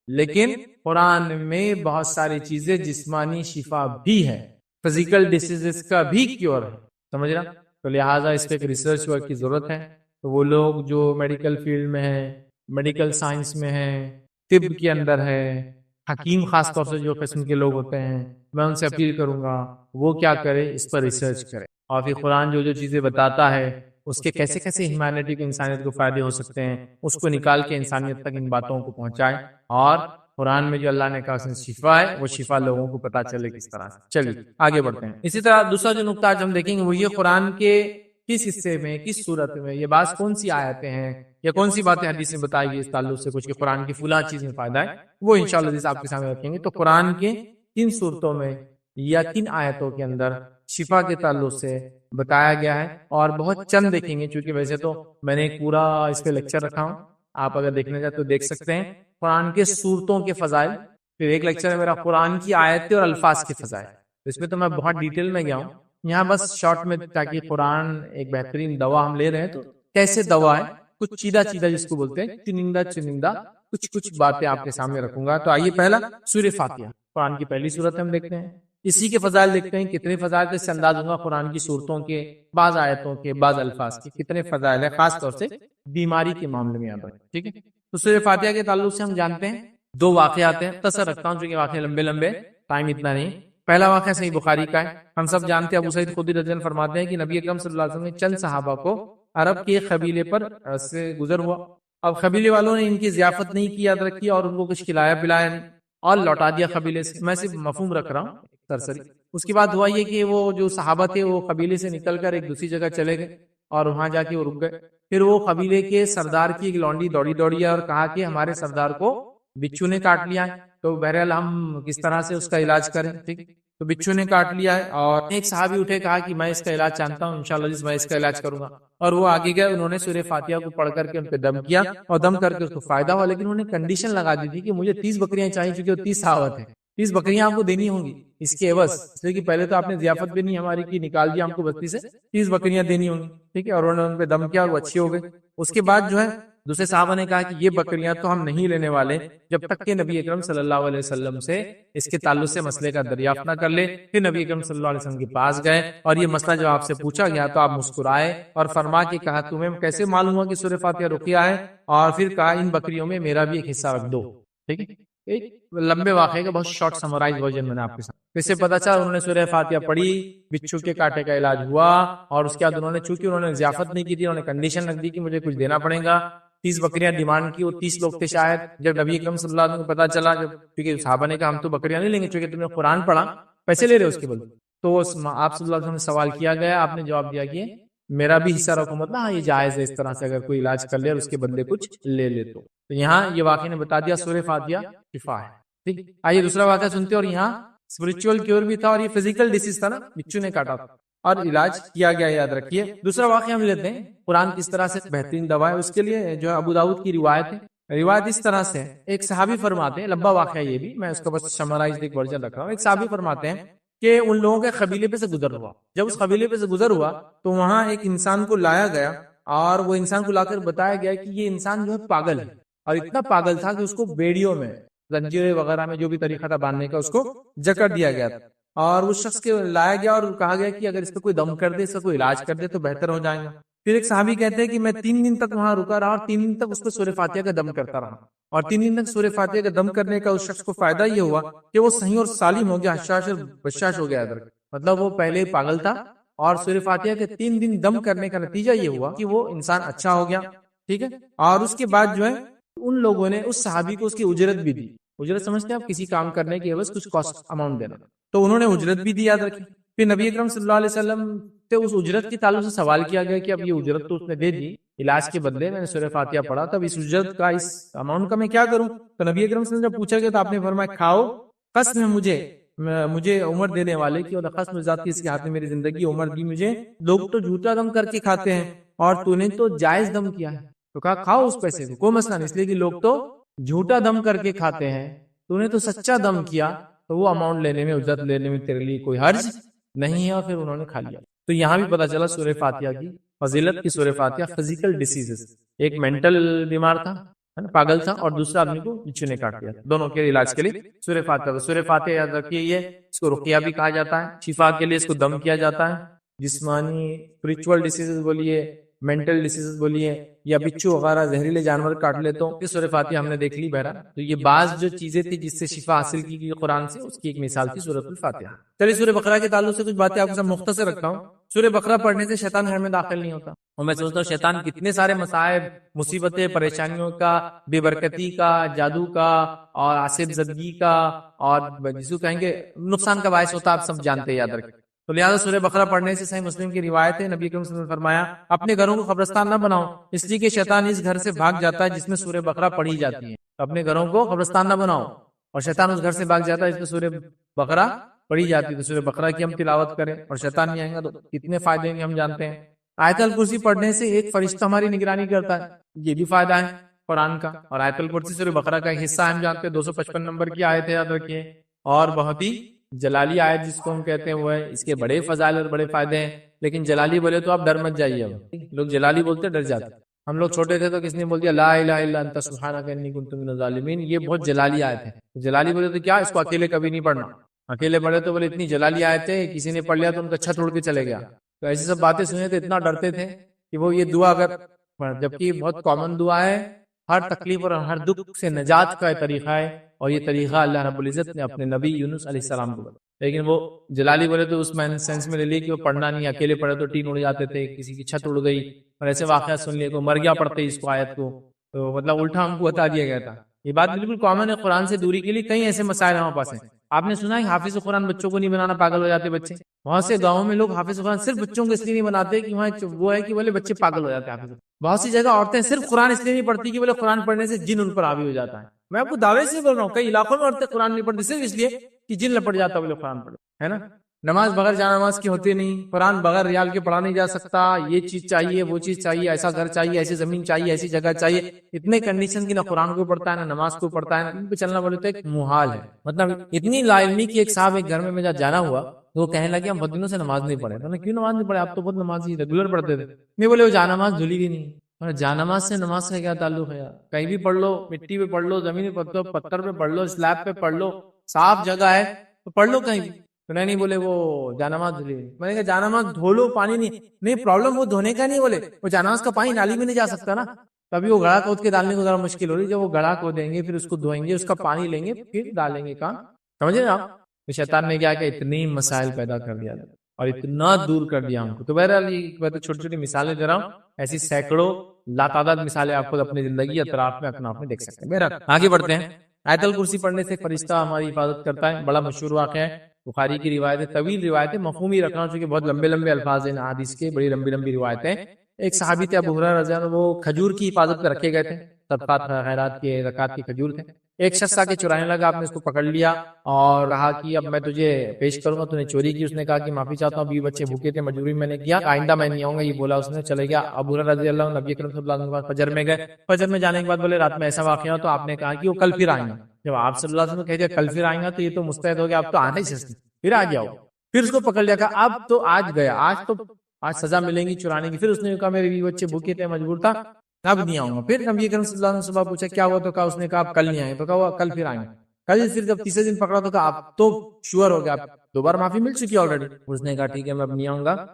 لیکن قرآن میں بہت ساری چیزیں جسمانی شفا بھی ہے، فزیکل ڈیسیزز کا بھی کیور ہے. سمجھ رہا؟ تو لہٰذا اس پہ ایک ریسرچ ورک کی ضرورت ہے. تو وہ لوگ جو میڈیکل فیلڈ میں ہیں، میڈیکل سائنس میں ہیں، طب کے اندر ہے، حکیم خاص طور سے جو قسم کے لوگ ہوتے ہیں، میں ان سے اپیل کروں گا وہ کیا کرے، اس پر ریسرچ کرے. اور پھر قرآن جو چیزیں بتاتا ہے اس کے کیسے کیسے ہیومینٹی کو، انسانیت کو فائدے ہو سکتے ہیں، اس کو نکال کے انسانیت تک ان باتوں کو پہنچائے. اور قرآن میں جو اللہ نے کہا اس میں شفا ہے، وہ شفا لوگوں کو پتا چلے کس طرح سے. چلیے آگے بڑھتے ہیں. اسی طرح دوسرا جو نقطہ آج ہم دیکھیں گے وہ یہ قرآن کے کس حصے میں، کس صورت میں، یہ بعض کون سی آیتیں ہیں یا کون سی باتیں حدیث میں بتائی گئی اس تعلق سے کچھ کہ قرآن کی فلاں چیز میں فائدہ ہے، وہ انشاءاللہ جیسے آپ کے سامنے رکھیں گے. تو قرآن کے کن صورتوں میں یا کن آیتوں کے اندر شفا کے تعلق سے بتایا گیا ہے، اور بہت چند دیکھیں گے. چونکہ ویسے تو میں نے ایک پورا اس پہ لیکچر رکھا ہوں، آپ اگر دیکھنا چاہتے تو دیکھ سکتے ہیں. قرآن کے صورتوں کے فضائل، پھر ایک لیکچر ہے میرا قرآن کی آیتیں اور الفاظ کے فضائل. اس میں تو میں بہت ڈیٹیل میں گیا ہوں، یہاں بس شارٹ میں تاکہ قرآن ایک بہترین دوا ہم لے رہے ہیں تو کیسے دوا ہے، کچھ چیدہ جس کو بولتے ہیں، چنندہ کچھ باتیں آپ کے سامنے رکھوں گا. تو آئیے پہلا سورہ فاتحہ، قرآن کی پہلی سورت ہم دیکھتے ہیں، اسی کے فضائل دیکھتے ہیں. کتنے فضائل سے انداز ہوں گا قرآن کی صورتوں کے، بعض آیتوں کے، بعض الفاظ کے کتنے فضائل ہیں، خاص طور سے بیماری کے معاملے میں یاد رکھیں. ٹھیک ہے، تو سورہ فاتحہ کے تعلق سے ہم جانتے ہیں 2 واقعات ہیں. تصر رکھتا ہوں چونکہ واقعے لمبے ٹائم اتنا نہیں. پہلا واقعہ صحیح بخاری کا ہے، ہم سب جانتے ہیں. ابو سعید خدری رضی اللہ عنہ فرماتے ہیں کہ نبی اکرم صلی اللہ علیہ وسلم نے چند صحابہ کو عرب کے ایک قبیلے پر سے گزر ہوا. اب قبیلے والوں نے ان کی ضیافت نہیں کی، یاد رکھی، اور ان کو کچھ کھلایا پلایا نہیں اور لوٹا دیا قبیلے سے. میں صرف مفہوم رکھ رہا ہوں سرسری. اس کے بعد ہوا یہ کہ وہ جو صحابہ تھے وہ قبیلے سے نکل کر ایک دوسری جگہ چلے گئے اور وہاں جا کے وہ رک گئے. پھر وہ قبیلے کے سردار کی ایک لونڈی دوڑی اور کہا کہ ہمارے سردار کو بچھو نے کاٹ لیا ہے، تو بہرحال ہم کس طرح سے اس کا علاج کریں. ٹھیک، تو بچھو نے کاٹ لیا ہے. اور ایک صحابی اٹھے کہا کہ میں اس کا علاج جانتا ہوں، انشاءاللہ میں اس کا علاج کروں گا. اور وہ آگے گئے، انہوں نے سورہ فاتحہ کو پڑھ کر کے ان پہ دم کیا اور دم کر کے اس کو فائدہ ہوا. لیکن انہوں نے کنڈیشن لگا دی تھی کہ مجھے 30 بکریاں چاہیے، چونکہ وہ 30 صحابہ تھے. 30 بکریاں آپ کو دینی ہوں گی اس کے عوض، اس لیے کہ پہلے تو آپ نے ضیافت بھی نہیں ہماری کی، نکال دیا ہم کو بستی سے. 30 بکریاں دینی ہوں گی، ٹھیک ہے. اور انہوں نے ان پہ دم کیا، وہ اچھی ہو گئی. اس کے بعد جو ہے دوسرے صحابہ نے کہا کہ یہ بکریاں تو ہم نہیں لینے والے جب تک کہ نبی اکرم صلی اللہ علیہ وسلم سے اس کے تعلق سے مسئلے کا دریافت نہ کر لے. پھر نبی اکرم صلی اللہ علیہ وسلم کے پاس گئے اور یہ مسئلہ جب آپ سے پوچھا گیا تو آپ مسکرائے اور فرما کے کہا تمہیں کیسے معلوم ہوا کہ سورہ فاتحہ رقیہ ہے، اور پھر کہا ان بکریوں میں میرا بھی ایک حصہ رکھ دو. ٹھیک ہے، ایک لمبے واقعے کا بہت شارٹ سمرائز ورژن میں نے آپ کے ساتھ. اس سے پتا چلا انہوں نے سورہ فاتحہ پڑھی، بچھو کے کاٹے کا علاج ہوا، اور اس کے بعد انہوں نے چونکہ انہوں نے ضیافت نہیں کی تھی، انہوں نے کنڈیشن رکھ دی کہ مجھے کچھ دینا پڑے گا. 30 بکریاں ڈیمانڈ کی، وہ 30 لوگ تھے شاید. جب نبی اکرم صلی اللہ علیہ وسلم کو پتا چلا، جب کیونکہ صحابہ نے کہا ہم تو بکریاں نہیں لیں گے چونکہ تم نے قرآن پڑھا، پیسے لے رہے اس کے بدلے. تو آپ صلی اللہ علیہ وسلم سے سوال کیا گیا، آپ نے جواب دیا کہ میرا بھی حصہ رکھو، مطلب ہاں یہ جائز ہے اس طرح سے اگر کوئی علاج کر لے اور اس کے بدلے کچھ لے لے تو. یہاں یہ واقعہ نے بتا دیا سورہ فاتحہ شفا ہے. ٹھیک، آئیے دوسرا واقعہ سنتے ہیں. اور یہاں اسپرچل کیور بھی تھا اور یہ فزیکل ڈیزیز تھا نا، بچو نے کاٹا تھا اور علاج کیا گیا، یاد رکھیے. دوسرا واقعہ ہم لیتے ہیں، قرآن کس طرح سے بہترین دوا ہے. اس کے لیے جو ابو داؤد کی روایت ہے، روایت اس طرح سے ایک صحابی فرماتے ہیں، لمبا واقعہ یہ بھی، میں اس کا بس سمرائزڈ ایک ورژن رکھ رہا ہوں. ایک صحابی فرماتے ہیں کہ ان لوگوں کے قبیلے پہ سے گزر ہوا. جب اس قبیلے پہ سے گزر ہوا تو وہاں ایک انسان کو لایا گیا اور وہ انسان کو لا کر بتایا گیا کہ یہ انسان جو ہے پاگل ہے، اور اتنا پاگل تھا کہ اس کو بیڑیوں میں، زنجیریں وغیرہ میں جو بھی طریقہ تھا باندھنے کا اس کو جکڑ دیا گیا تھا. اور اس شخص کے لایا گیا اور کہا گیا کہ اگر اس پہ کوئی دم کر دے، اس کا کوئی علاج کر دے تو بہتر ہو جائے گا. پھر ایک صحابی کہتے ہیں کہ میں 3 دن تک وہاں رکا رہا اور 3 دن تک اس کو سورہ فاتحہ کا دم کرتا رہا. اور 3 دن تک سورہ فاتحہ کا دم کرنے کا اس شخص کو فائدہ یہ ہوا کہ وہ صحیح اور سالم ہو گیا، حشاش اور بشاش ہو گیا. مطلب وہ پہلے پاگل تھا اور سورہ فاتحہ کے 3 دن دم کرنے کا نتیجہ یہ ہوا کہ وہ انسان اچھا ہو گیا. ٹھیک ہے، اور اس کے بعد جو ہے ان لوگوں نے اس صحابی کو اس کی اجرت بھی دی. اجرت سمجھتے ہیں آپ، کسی کام کرنے کے عوض کچھ کاسٹ اماؤنٹ دینا، تو انہوں نے اجرت بھی دی، یاد رکھیں. پھر نبی اکرم صلی اللہ علیہ وسلم سے اس اجرت کے تعلق سے سوال کیا گیا کہ اب یہ اجرت تو اس نے دے دی علاج کے بدلے، میں نے سورہ فاتحہ پڑھا، تب اس اجرت کا، اس اماؤنٹ کا میں کیا کروں؟ تو نبی اکرم صلی اللہ علیہ وسلم جب پوچھا گیا تو آپ نے فرمایا کھاؤ، قسم ہے مجھے عمر دینے والے کی، اور قسم ذات کی اس کے ہاتھ میں میری زندگی عمر دی مجھے. لوگ تو جھوٹا دم کر کے کھاتے ہیں اور تو نے تو جائز دم کیا ہے. تو کہا کھاؤ اس پیسے کو، کوئی مسئلہ نہیں، اس لیے کہ لوگ تو جھوٹا دم کر کے کھاتے ہیں، تو نے تو سچا دم کیا، تو وہ اماؤنٹ لینے میں، اجرت لینے میں تیرے لیے کوئی حرج نہیں ہے. اور پھر انہوں نے کھا لیا. تو یہاں بھی پتا چلا سورہ فاتحہ کی فضیلت کی. سورہ فاتحہ فزیکل ڈیزیزز، ایک مینٹل بیمار تھا، پاگل تھا، اور دوسرا آدمی کو بچھو نے کاٹ دیا، دونوں کے علاج کے لیے سورہ فاتحہ. سورہ فاتحہ یاد رکھیے، یہ اس کو رقیہ بھی کہا جاتا ہے، شفا کے لیے اس کو دم کیا جاتا ہے. جسمانی اسپرچول ڈیزیزز بولیے، مینٹل ڈیزیزز بولیے، یا بچھو وغیرہ زہریلے جانور کاٹ لے تو یہ سورہ فاتحہ ہم نے دیکھ لی. بہرحال تو یہ بعض جو چیزیں تھی جس سے شفا حاصل کی گئی قرآن سے، اس کی ایک مثال تھی سورۃ الفاتحہ. چلیے سورہ بقرہ کے تعلق سے کچھ باتیں آپ کے ساتھ مختصر رکھتا ہوں. سورہ بقرہ پڑھنے سے شیطان گھر میں داخل نہیں ہوتا. اور میں سوچتا ہوں شیطان کتنے سارے مصائب، مصیبتیں، پریشانیوں کا، بے برکتی کا، جادو کا، اور آصف زدگی کا، اور جس کو کہیں گے نقصان کا باعث ہوتا، آپ سب جانتے ہیں، یاد رکھیں. تو لہٰذا سورہ بقرہ پڑھنے سے، صحیح مسلم کی روایت ہے، نبی کریم صلی اللہ علیہ وسلم نے فرمایا اپنے گھروں کو قبرستان نہ بناؤ، اس لیے کہ شیطان اس گھر سے بھاگ جاتا ہے جس میں سورہ بقرہ پڑھی جاتی ہے. اپنے گھروں کو قبرستان نہ بناؤ، اور شیطان اس گھر سے بھاگ جاتا ہے جس میں سورہ بقرہ پڑھی جاتی ہے. تو سورہ بقرہ کی ہم تلاوت کریں اور شیطان نہیں آئے گا تو کتنے فائدے ہیں ہم جانتے ہیں. آیت الکرسی پڑھنے سے ایک فرشتہ ہماری نگرانی کرتا ہے، یہ بھی فائدہ ہے قرآن کا. اور آیت الکرسی سورہ بقرہ کا ایک حصہ ہم جانتے ہیں، 255 نمبر کی آیت ہے، یاد رکھیے. اور بہت ہی جلالی آیت جس کو ہم کہتے ہیں وہ ہے، اس کے بڑے فضائل اور بڑے فائدے ہیں. لیکن جلالی بولے تو آپ ڈر مت جائیے. اب لوگ جلالی بولتے ڈر جاتے. ہم لوگ چھوٹے تھے تو کس نے بول دیا لا الہ الا انت سبحانک انی کنت من الظالمین، یہ بہت جلالی آیت ہے. جلالی بولے تو کیا، اس کو اکیلے کبھی نہیں پڑھنا. اکیلے پڑھے تو بولے اتنی جلالی آیت ہے، کسی نے پڑھ لیا تو ان کا چھت اڑ کے چلے گیا. تو ایسی سب باتیں سنے تو اتنا ڈرتے تھے کہ وہ یہ دعا اگر، جبکہ بہت کامن دعا ہے، ہر تکلیف اور ہر دکھ سے نجات کا طریقہ ہے، اور یہ طریقہ اللہ رب العزت نے اپنے نبی یونس علیہ السلام کو بتایا. لیکن وہ جلالی بولے تو اس سینس میں لے لی کہ وہ پڑھنا نہیں، اکیلے پڑھے تو ٹین اڑ جاتے تھے، کسی کی چھت اڑ گئی، اور ایسے واقعات سن لیے، کو مر گیا پڑھتے اس کو آیت کو، تو مطلب الٹا ہم کو بتا دیا گیا تھا. یہ بات بالکل کامن ہے. قرآن سے دوری کے لیے کئی ایسے مسائل ہمارے پاس ہیں. آپ نے سنا ہے حافظ قرآن بچوں کو نہیں بنانا، پاگل ہو جاتے بچے. بہت سے گاؤں میں لوگ حافظ قرآن صرف بچوں کو اس لیے نہیں بناتے کہ وہاں وہ ہے کہ بولے بچے پاگل ہو جاتے ہیں. بہت سی جگہ عورتیں صرف قرآن اس لیے نہیں پڑھتی کہ بولے قرآن پڑھنے سے جن ان پر حاوی ہو جاتا ہے. میں آپ کو دعوے سے بول رہا ہوں، کئی علاقوں میں عورتیں قرآن نہیں پڑھتی صرف اس لیے کہ جن لپٹ جاتا وہ لوگ قرآن پڑھو، ہے نا. نماز بغیر جانماز کی ہوتی نہیں، قرآن بغیر ریال کے پڑھا نہیں جا سکتا، یہ چیز چاہیے وہ چیز چاہیے، ایسا گھر چاہیے، ایسی زمین چاہیے، ایسی جگہ چاہیے، اتنے کنڈیشن کی نہ قرآن کو پڑھتا ہے نہ نماز کو پڑھتا ہے، ان پہ چلنا بولے تو ایک محال ہے. مطلب اتنی لا علمی کی ایک صاحب ایک گھر میں میرا جانا ہوا تو وہ کہنے لگے ہم بہت دنوں سے نماز نہیں پڑھے. تو کیوں نماز نہیں پڑھے؟ آپ تو بہت نمازی ریگولر پڑھتے تھے. میں بولے وہ جانماز دھلی بھی نہیں. جانماز سے نماز کا کیا تعلق ہے؟ کہیں بھی پڑھ لو، مٹی پہ پڑھ لو، زمین پہ پڑھ لو، پتھر پہ پڑھ لو، سلیب پہ پڑھ لو، صاف جگہ ہے تو پڑھ لو کہیں بھی. تو نہیں بولے وہ جانماز دھلی. میں نے کہا جانماز دھو لو، پانی نہیں پرابلم وہ دھونے کا نہیں، بولے وہ جانماز کا پانی نالی میں نہیں جا سکتا نا، تبھی وہ گڑھا کھود کے ڈالنے کو ذرا مشکل ہو رہی. جب وہ گڑھا کھودیں گے پھر اس کو دھوئیں گے، اس کا پانی لیں گے پھر ڈالیں گے کام. سمجھے نا آپ؟ تو شیطان نے کیا کہ اتنی مسائل پیدا کر دیا اور اتنا دور کر دیا ہم کو. تو بہرحال میں تو چھوٹی چھوٹی مثالیں دے رہا ہوں، ایسی سینکڑوں لاتعداد مثالیں آپ خود اپنی زندگی اطراف میں اپنا آپ میں دیکھ سکتے ہیں. بہرحال آگے بڑھتے ہیں. آیت الکرسی پڑھنے سے فرشتہ ہماری حفاظت کرتا ہے. بڑا مشہور واقعہ ہے، بخاری کی روایت ہے، طویل روایت ہے، مفہومی رکھنا چاہیے، بہت لمبے لمبے الفاظ ہیں حدیث کے، بڑی لمبی لمبی روایتیں. ایک صحابی تھے ابو ہریرہ رضی اللہ عنہ، وہ کھجور کی حفاظت پہ رکھے گئے تھے، صدقات خیرات کے زکات کے کھجور تھے. ایک شخص آ کے چرانے لگا، آپ نے اس کو پکڑ لیا اور کہا کہ اب میں تجھے پیش کروں گا، تو نے چوری کی. اس نے کہا کہ معافی چاہتا ہوں، 20 بچے بھوکے تھے، مجبوری میں نے کیا، آئندہ میں نہیں آؤں گا، یہ بولا اس نے، چلے گیا. ابو ہریرہ رضی اللہ عنہ نبی اکرم صلی اللہ علیہ وسلم فجر میں گئے. فجر میں جانے کے بعد بولے رات میں ایسا واقعہ ہوا، تو آپ نے کہا کہ وہ کل پھر آئیں گا. جب آپ صلی اللہ علیہ وسلم کہہ دیا کل پھر آئیں گا تو یہ تو مستعد ہو گیا، اب تو آنا ہی سستی، پھر آ جاؤ. پھر اس کو پکڑ لیا، کہا اب تو آج گیا، آج سزا ملیں گی چرانے کی. پھر اس نے کہا میرے 20 بچے بھوکے تھے، مجبور تھا، اب نہیں آؤں گا. پھر نبی کریم صلی اللہ علیہ وسلم پوچھا کیا ہوا، تو کہا اس نے کہا آپ کل نہیں آئے، تو کہا کل پھر آئیں گے. کل پھر جب تیسرے دن پکڑا تو کہا آپ تو شور ہو گیا، آپ 2 بار معافی مل چکی آلریڈی. اس نے کہا ٹھیک ہے میں اب نہیں آؤں گا،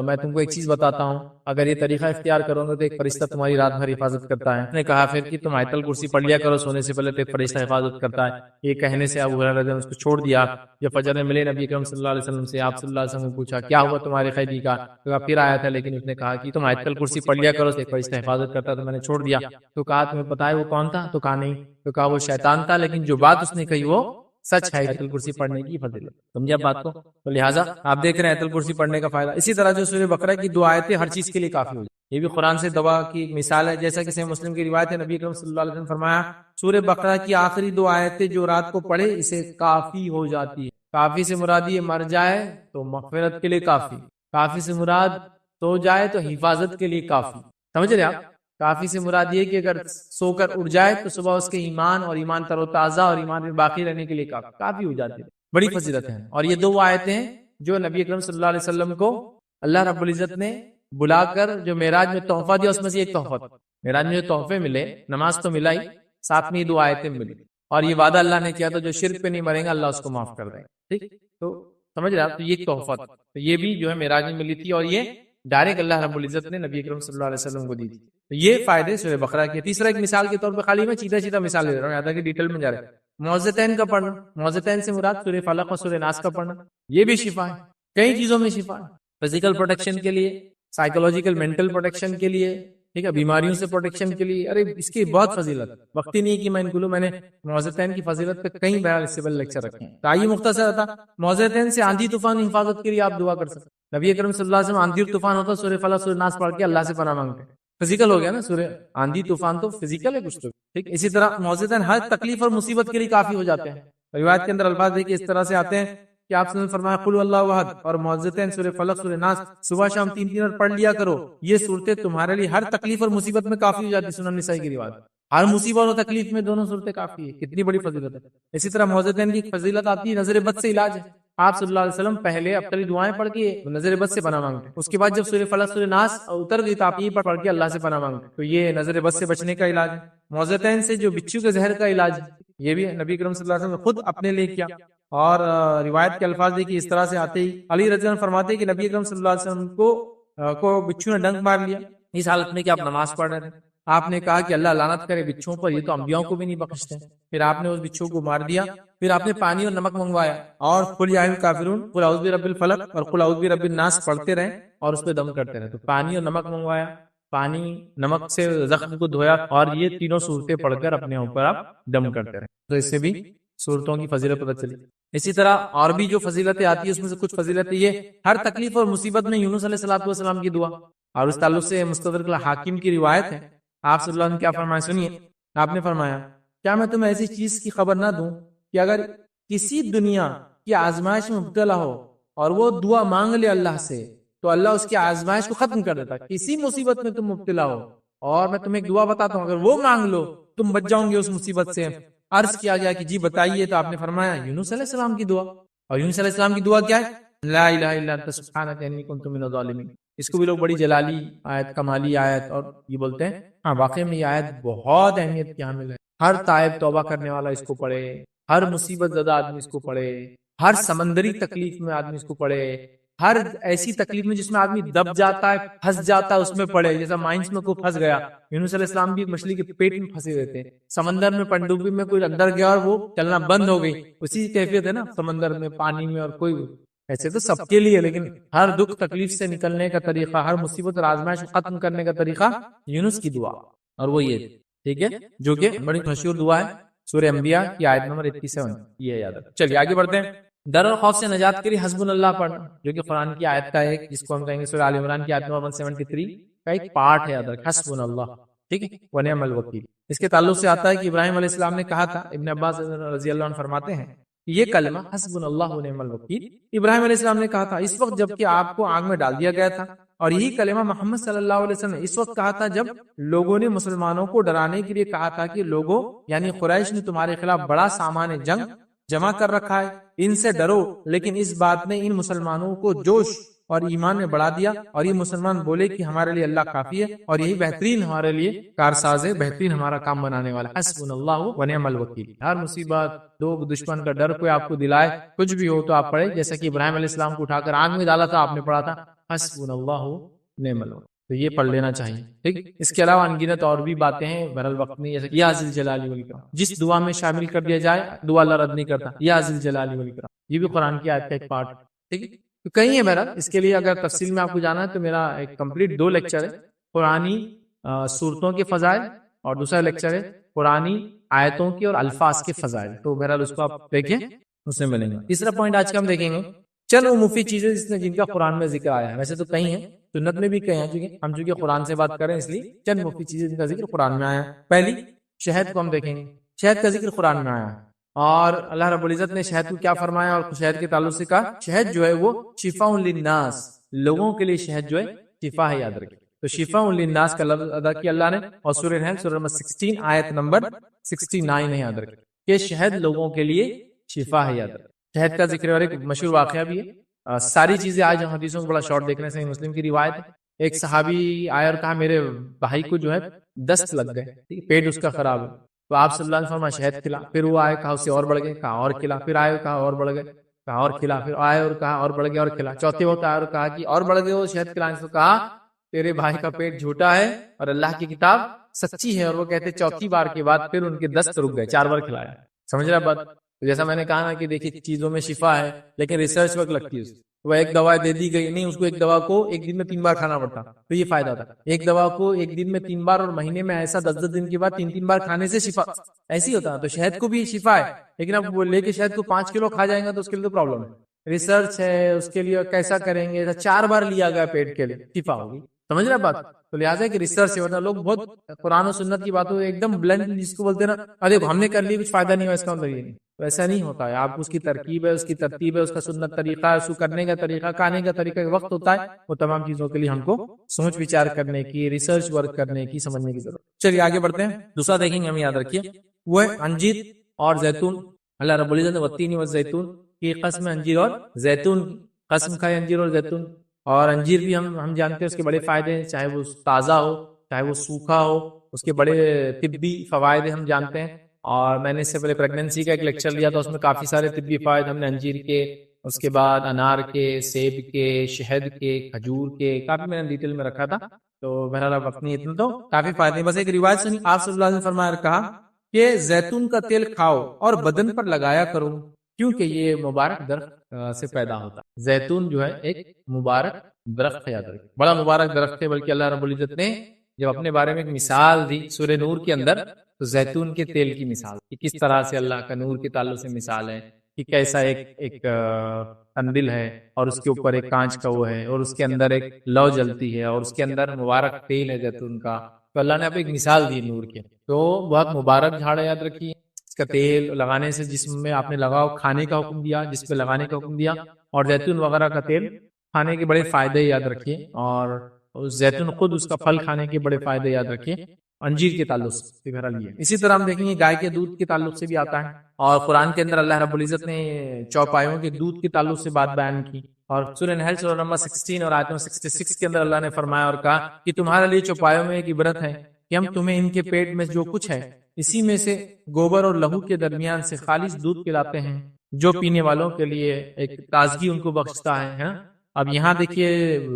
میں تم کو ایک چیز بتاتا ہوں، اگر یہ طریقہ اختیار کرو گے تو ایک فرشتہ تمہاری رات بھر حفاظت کرتا ہے. اس نے کہا پھر کہ تم آیت الکرسی پڑھ لیا کرو سونے سے پہلے تو ایک فرشتہ حفاظت کرتا ہے. یہ کہنے سے ابو ہریرہ نے اس کو چھوڑ دیا. جب فجر میں ملے نبی اکرم صلی اللہ علیہ وسلم سے، آپ صلی اللہ علیہ وسلم نے پوچھا کیا ہوا تمہارے قیدی کا، تو پھر آیا تھا لیکن اس نے کہا کہ تم آیت الکرسی پڑھ لیا کرو، ایک فرشتہ حفاظت کرتا تو میں نے چھوڑ دیا. تو کہا تمہیں پتا ہے وہ کون تھا، تو کہا نہیں. تو کہا وہ شیطان تھا، لیکن جو بات اس نے کہی وہ سچ ہے، آیت الکرسی پڑھنے کی فضیلت. سمجھے بات کو؟ تو لہٰذا آپ دیکھ رہے ہیں آیت الکرسی پڑھنے کا فائدہ. اسی طرح جو سورہ بقرہ کی 2 آیتیں ہر چیز کے لیے کافی ہو جائے، یہ بھی قرآن سے دوا کی ایک مثال ہے. جیسا کہ صحیح مسلم کی روایت ہے، نبی اکرم صلی اللہ علیہ وسلم فرمایا سورہ بقرہ کی آخری 2 آیتیں جو رات کو پڑھے اسے کافی ہو جاتی ہے. کافی سے مراد یہ مر جائے تو مغفرت کے لیے کافی، کافی سے مراد سو جائے تو حفاظت کے لیے کافی. سمجھ رہے آپ؟ کافی سے مراد یہ کہ اگر سو کر اٹھ جائے تو صبح اس کے ایمان اور ایمان تر و تازہ اور ایمان میں باقی رہنے کے لیے کافی ہو جاتی ہے. بڑی فضیلت ہے. اور یہ 2 آیتیں جو نبی اکرم صلی اللہ علیہ وسلم کو اللہ رب العزت نے بلا کر جو معراج میں تحفہ دیا، اس میں سے ایک تحفہ تھا. معراج میں جو تحفے ملے، نماز تو ملا ہی، ساتھ میں 2 آیتیں ملی، اور یہ وعدہ اللہ نے کیا تھا جو شرک پہ نہیں مرے گا اللہ اس کو معاف کر دے گا. ٹھیک، تو سمجھ رہے آپ؟ تو یہ ایک تحفہ تھا. تو یہ بھی جو ہے معراج میں ملی تھی، اور یہ ڈائریکٹ اللہ رب العزت نے نبی اکرم صلی اللہ علیہ وسلم کو دی تھی. تو یہ فائدے سورہ بقرہ کے. تیسرا ایک مثال کے طور پہ، خالی میں سیدھا مثال دے رہا ہوں، یاد ہے کہ ڈیٹیل میں جا رہے ہیں. معوذتین کا پڑھنا، معوذتین سے مراد سورہ فلق اور سورہ ناس کا پڑھنا، یہ بھی شفا ہے. کئی چیزوں میں شفا ہے، فزیکل پروٹیکشن کے لیے، سائیکولوجیکل مینٹل پروٹیکشن کے لیے، ٹھیک ہے، بیماریوں سے پروٹیکشن کے لیے. ارے اس کی بہت فضیلت، وقت ہی نہیں کہ میں ان کو میں نے معوذتین کی فضیلت پہ کئی بہرحال اس سے بڑے لیکچر رکھے ہیں. تو آئیے مختصر تھا، معوذتین سے آندھی طوفان حفاظت کے لیے آپ دعا کر سکتے. نبی اکرم صلی اللہ علیہ وسلم آندھی اور طوفان ہوتا سورہ فلق سورہ ناس پڑھ کے اللہ سے پناہ مانگتے. فزیکل ہو گیا نا، سورہ آندھی طوفان تو فزیکل ہے کچھ تو ٹھیک. اسی طرح معوذتین ہر تکلیف اور مصیبت کے لیے کافی ہو جاتے ہیں. روایت کے اندر الفاظ دیکھیں اس طرح سے آتے ہیں کہ آپ نے فرمایا قل اللہ احد اور معوذتین سورہ فلق سورہ ناس صبح شام 3 بار پڑھ لیا کرو، یہ صورتیں تمہارے لیے ہر تکلیف اور مصیبت میں کافی ہو جاتی. سنن نسائی کی روایت، ہر مصیبت اور تکلیف میں دونوں صورتیں کافی ہے. کتنی بڑی فضیلت ہے. اسی طرح معوذتین کی فضیلت آتی ہے نظر بد سے علاج ہے. آپ صلی اللہ علیہ وسلم پہلے ابتدائی دعائیں پڑھ کے نظر بد سے پناہ مانگتے، اس کے بعد جب سورہ فلق سورہ ناس اتر گئی تو آپ یہ پڑھ کے اللہ سے پناہ مانگتے. تو یہ نظر بد سے بچنے کا علاج ہے. معوذتین سے جو بچھو کے زہر کا علاج ہے، یہ بھی نبی کریم صلی اللہ علیہ وسلم نے خود اپنے لیے کیا. اور روایت کے الفاظ دیکھیے اس طرح سے آتے ہی علی رضی اللہ عنہ فرماتے ہیں کہ نبی اکرم صلی اللہ علیہ وسلم کو بچھو نے ڈنک مار لیا اس حالت میں کہ آپ نماز پڑھ رہے تھے. آپ نے کہا کہ اللہ لعنت کرے بچھوؤں پر، یہ تو انبیاؤں کو بھی نہیں بخشتے. پھر آپ نے اس بچھو کو مار دیا. پھر آپ نے پانی اور نمک منگوایا اور قل یا ایھا الکافرون قل اعوذ برب الفلق اور قل اعوذ برب الناس پڑھتے رہے اور اس پہ دم کرتے رہے. تو پانی اور نمک منگوایا، پانی نمک سے زخم کو دھویا، اور یہ تینوں صورتیں پڑھ کر اپنے اوپر آپ دم کرتے رہے. تو اس سے بھی صورتوں کی فضیلت پتہ چلی. اسی طرح اور بھی جو فضیلتیں آتی ہیں اس میں سے کچھ فضیلتیں یہ، ہر تکلیف اور مصیبت میں یونس علیہ السلام کی دعا. اور اس تعلق سے مستدرک الحاکم کی روایت ہے، آپ صلی اللہ علیہ وسلم کیا فرمایا سنیے. آپ نے فرمایا کیا میں تمہیں ایسی چیز کی خبر نہ دوں کہ اگر کسی دنیا کی آزمائش میں مبتلا ہو اور وہ دعا مانگ لے اللہ سے تو اللہ اس کی آزمائش کو ختم کر دیتا ہے. کسی مصیبت میں تم مبتلا ہو اور میں تمہیں ایک دعا بتاتا ہوں، اگر وہ مانگ لو تم بچ جاؤ گے اس مصیبت سے. عرض کیا گیا کہ جی بتائیے، تو آپ نے فرمایا یونس علیہ السلام کی دعا. اور یونس علیہ السلام کی دعا کیا ہے؟ لا الہ الا انت سبحانک انی کنت من الظالمین. اس کو بھی لوگ بڑی جلالی آیت، کمالی آیت اور یہ بولتے ہیں. ہاں واقعی میں یہ آیت بہت اہمیت کی حامل ہے. ہر تائب توبہ کرنے والا اس کو پڑھے، ہر مصیبت زدہ آدمی اس کو پڑھے، ہر سمندری تکلیف میں آدمی اس کو پڑھے، ہر ایسی تکلیف میں جس میں آدمی دب جاتا ہے، پھنس جاتا ہے، اس میں پڑے. جیسا مائنس میں کوئی پھنس گیا، یونس علیہ السلام بھی مچھلی کے پیٹ میں پھنسے ہوئے تھے، سمندر میں پنڈوبی میں کوئی اندر گیا اور وہ چلنا بند ہو گئی. اسی کی کیفیت ہے نا سمندر میں، پانی میں. اور کوئی ایسے تو سب کے لیے، لیکن ہر دکھ تکلیف سے نکلنے کا طریقہ، ہر مصیبت اور آزمائش کو ختم کرنے کا طریقہ یونس کی دعا. اور وہ یہ ٹھیک ہے، جو کہ بڑی مشہور دعا ہے، سورہ انبیاء کی آیت نمبر 87. یہ یاد رکھیں. چلیے آگے بڑھتے ہیں. ڈر اور خوف سے نجات کے لیے حسبنا اللہ پڑھنا، جو کہ قرآن کی آیت کا ایک، جس کو ہم کہیں گے سورہ آل عمران کی آیت نمبر 173 کا ایک پارٹ ہے. یاد رکھ، حسبنا اللہ، ٹھیک ہے، ونعم الوکیل. اس کے تعلق سے آتا ہے کہ ابراہیم علیہ السلام نے کہا تھا، ابن عباس رضی اللہ عنہ فرماتے ہیں کہ یہ کلمہ حسبنا اللہ ونعم الوکیل ابراہیم علیہ السلام نے کہا تھا اس وقت جب کہ آپ کو آگ میں ڈال دیا گیا تھا، اور یہی کلمہ محمد صلی اللہ علیہ وسلم نے اس وقت کہا تھا جب لوگوں نے مسلمانوں کو ڈرانے کے لیے کہا تھا کہ لوگوں، یعنی قریش نے تمہارے خلاف بڑا سامان جنگ جمع کر رکھا ہے، ان سے ڈرو. لیکن اس بات نے ان مسلمانوں کو جوش اور ایمان میں بڑھا دیا، اور یہ مسلمان بولے کہ ہمارے لیے اللہ کافی ہے اور یہی بہترین ہمارے لیے کارساز ہے، بہترین ہمارا کام بنانے والا. حسبنا اللہ ونعم الوکیل. ہر مصیبت، لوگ، دشمن کا ڈر کوئی آپ کو دلائے، کچھ بھی ہو تو آپ پڑھے، جیسا کہ ابراہیم علیہ السلام کو اٹھا کر آگ میں ڈالا تھا، آپ نے پڑھا تھا حسبنا اللہ ونعم الوکیل. تو یہ پڑھ لینا چاہیے. ٹھیک، اس کے علاوہ انگنت اور بھی باتیں ہیں، بہرحال وقت نہیں، جیسے یا ذی الجلال والاکرام، جس دعا میں شامل کر دیا جائے دعا اللہ رد نہیں کرتا. یا ذی الجلال والاکرام، یہ بھی قرآن کی آیت کا ایک پارٹ. ٹھیک ہے، تو کہیں ہے بہرحال. اس کے لیے اگر تفصیل میں آپ کو جانا ہے تو میرا ایک کمپلیٹ 2 لیکچر ہے، قرآنی صورتوں کے فضائل، اور دوسرا لیکچر ہے قرآنی آیتوں کے اور الفاظ کے فضائل. تو بہرحال اس کو آپ دیکھیں، اس میں ملیں گے. تیسرا پوائنٹ آج کا ہم دیکھیں گے، چند وہ مفید چیزیں جن کا قرآن میں ذکر آیا ہے. ویسے تو کئی ہیں، سنت میں بھی کئی ہیں، چونکہ ہم چونکہ قرآن سے بات کریں اس لیے چند مفید چیزیں جن کا ذکر قرآن میں آیا ہے. پہلی، شہد کو ہم دیکھیں گے. شہد کا ذکر قرآن میں آیا ہے، اور اللہ رب العزت نے شہد کو کیا فرمایا، اور شہد کے تعلق سے کہا شہد جو ہے وہ شفاء للناس، لوگوں کے لیے شہد جو ہے شفا ہے. یاد رکھیں، تو شفاء للناس کا لفظ ادا کیا اللہ نے، اور سورہ نحل سورہ نمبر 16 آیت نمبر 69 ہے. یاد رکھیں کہ شہد لوگوں کے لیے شفا ہے. یاد رکھیں شہد کا ذکر، اور ایک مشہور واقعہ بھی ہے. ساری چیزیں آج ہم حدیثوں کو بڑا شارٹ دیکھ رہے ہیں. صحیح مسلم کی روایت ہے، ایک صحابی آیا اور کہا میرے بھائی کو جو ہے دست لگ گئے، پیٹ اس کا خراب ہے. تو آپ صلی اللہ علیہ وسلم شہد کھلا. پھر وہ آئے، کہا اسے اور بڑھ گئے، کہا اور کھلا. پھر آئے، کہا اور بڑھ گئے، کہا اور کھلا. پھر آئے اور کہا اور بڑھ گئے، اور کھلا. چوتھے وقت آئے اور کہا کہ اور بڑھ گئے وہ شہد کھلانے سے. کہا تیرے بھائی کا پیٹ جھوٹا ہے اور اللہ کی کتاب سچی ہے. اور وہ کہتے چوتھی بار کے بعد پھر ان کے دست رک گئے. 4 بار کھلایا. سمجھ رہا بات؟ جیسا میں نے کہا نا کہ دیکھیے چیزوں میں شفا ہے، لیکن ریسرچ وقت لگتی ہے. وہ ایک دوا دے دی گئی نہیں، اس کو ایک دوا کو ایک دن میں 3 بار کھانا پڑتا، تو یہ فائدہ تھا. ایک دوا کو ایک دن میں 3 بار، اور مہینے میں ایسا 10 دن کے بعد 3 بار کھانے سے شفا ایسی ہوتا. تو شہد کو بھی شفا ہے، لیکن اب وہ لے کے شہد کو 5 کلو کھا جائیں گا تو اس کے لیے تو پرابلم ہے. ریسرچ ہے اس کے لیے، کیسا کریں گے. 4 بار لیا گیا پیٹ کے لیے، شفا ہوگی. سمجھ رہا بات؟ تو لہٰذا کہ ریسرچ ہے. لوگ بہت قرآن و سنت کی باتوں ایک دم بلنڈ جس کو بولتے ہیں نا، ارے ہم نے کر لی کچھ فائدہ نہیں ہوا، اس کا مطلب یہ نہیں. تو ایسا نہیں ہوتا ہے. آپ اس کی ترکیب ہے، اس کی ترتیب ہے، اس کا سنت طریقہ ہے، اس کو کرنے کا طریقہ، کھانے کا طریقہ، وقت ہوتا ہے. وہ تمام چیزوں کے لیے ہم کو سوچ وچار کرنے کی، ریسرچ ورک کرنے کی، سمجھنے کی ضرورت. چلیے آگے بڑھتے ہیں. دوسرا دیکھیں گے، ہم یاد رکھیے وہ ہے انجیر اور زیتون. اللہ رب العزت نے والتین والزیتون کی قسم، انجیر اور زیتون قسم کھائے، انجیر اور زیتون. اور انجیر بھی ہم جانتے ہیں اس کے بڑے فائدے ہیں، چاہے وہ تازہ ہو چاہے وہ سوکھا ہو، اس کے بڑے طبی فوائد ہم جانتے ہیں. اور میں نے اس سے پہلے پریگننسی کا ایک لیکچر لیا تھا، اس میں کافی سارے طبی فوائد ہم نے انجیر کے، اس کے بعد انار کے، سیب کے، شہد کے، کھجور کے، کافی میں نے ڈیٹیل میں رکھا تھا. تو بہرحال وقت نہیں اتنا، تو کافی فائدے. بس ایک روایت سنی، آپ صلی اللہ علیہ وسلم نے فرمایا، کہا کہ زیتون کا تیل کھاؤ اور بدن پر لگایا کرو، کیونکہ یہ مبارک درخت سے پیدا ہوتا ہے. زیتون جو ہے ایک مبارک درخت ہے. یاد رکھیں بڑا مبارک درخت ہے. بلکہ اللہ رب العزت نے جب اپنے بارے میں ایک مثال دی سورہ نور کے اندر، تو زیتون کے تیل کی مثال کہ کس طرح سے اللہ کا نور کے تعلق سے مثال ہے، کہ کیسا ایک قندیل ہے اور اس کے اوپر ایک کانچ کا وہ ہے، اور اس کے اندر ایک لو جلتی ہے، اور اس کے اندر مبارک تیل ہے زیتون کا. تو اللہ نے اب ایک مثال دی نور کے. تو بہت مبارک جھاڑ ہے. یاد رکھیے اس کا تیل لگانے سے جسم میں آپ نے لگاؤ، کھانے کا حکم دیا، جس پہ لگانے کا حکم دیا، اور زیتون وغیرہ کا تیل کھانے کے بڑے فائدے یاد رکھیے، اور زیتون خود اس کا پھل کھانے کے بڑے فائدے یاد رکھیے، انجیر کے تعلق سے بہرحال یہ۔ اسی طرح ہم دیکھیں گے گائے کے دودھ کے تعلق سے بھی آتا ہے، اور قرآن کے اندر اللہ رب العزت نے چوپایوں کے دودھ کے تعلق سے بات بیان کی، اور سورہ نحل سورہ نمبر 16 اور آیت نمبر 66 کے اندر اللہ نے فرمایا اور کہا کہ تمہارے لیے چوپایوں میں ایک عبرت ہے کہ ہم تمہیں ان کے پیٹ میں جو کچھ ہے اسی میں سے گوبر اور لہو کے درمیان سے خالص دودھ پلاتے ہیں جو پینے والوں کے لیے ایک تازگی ان کو بخشتا ہے۔ اب یہاں دیکھیے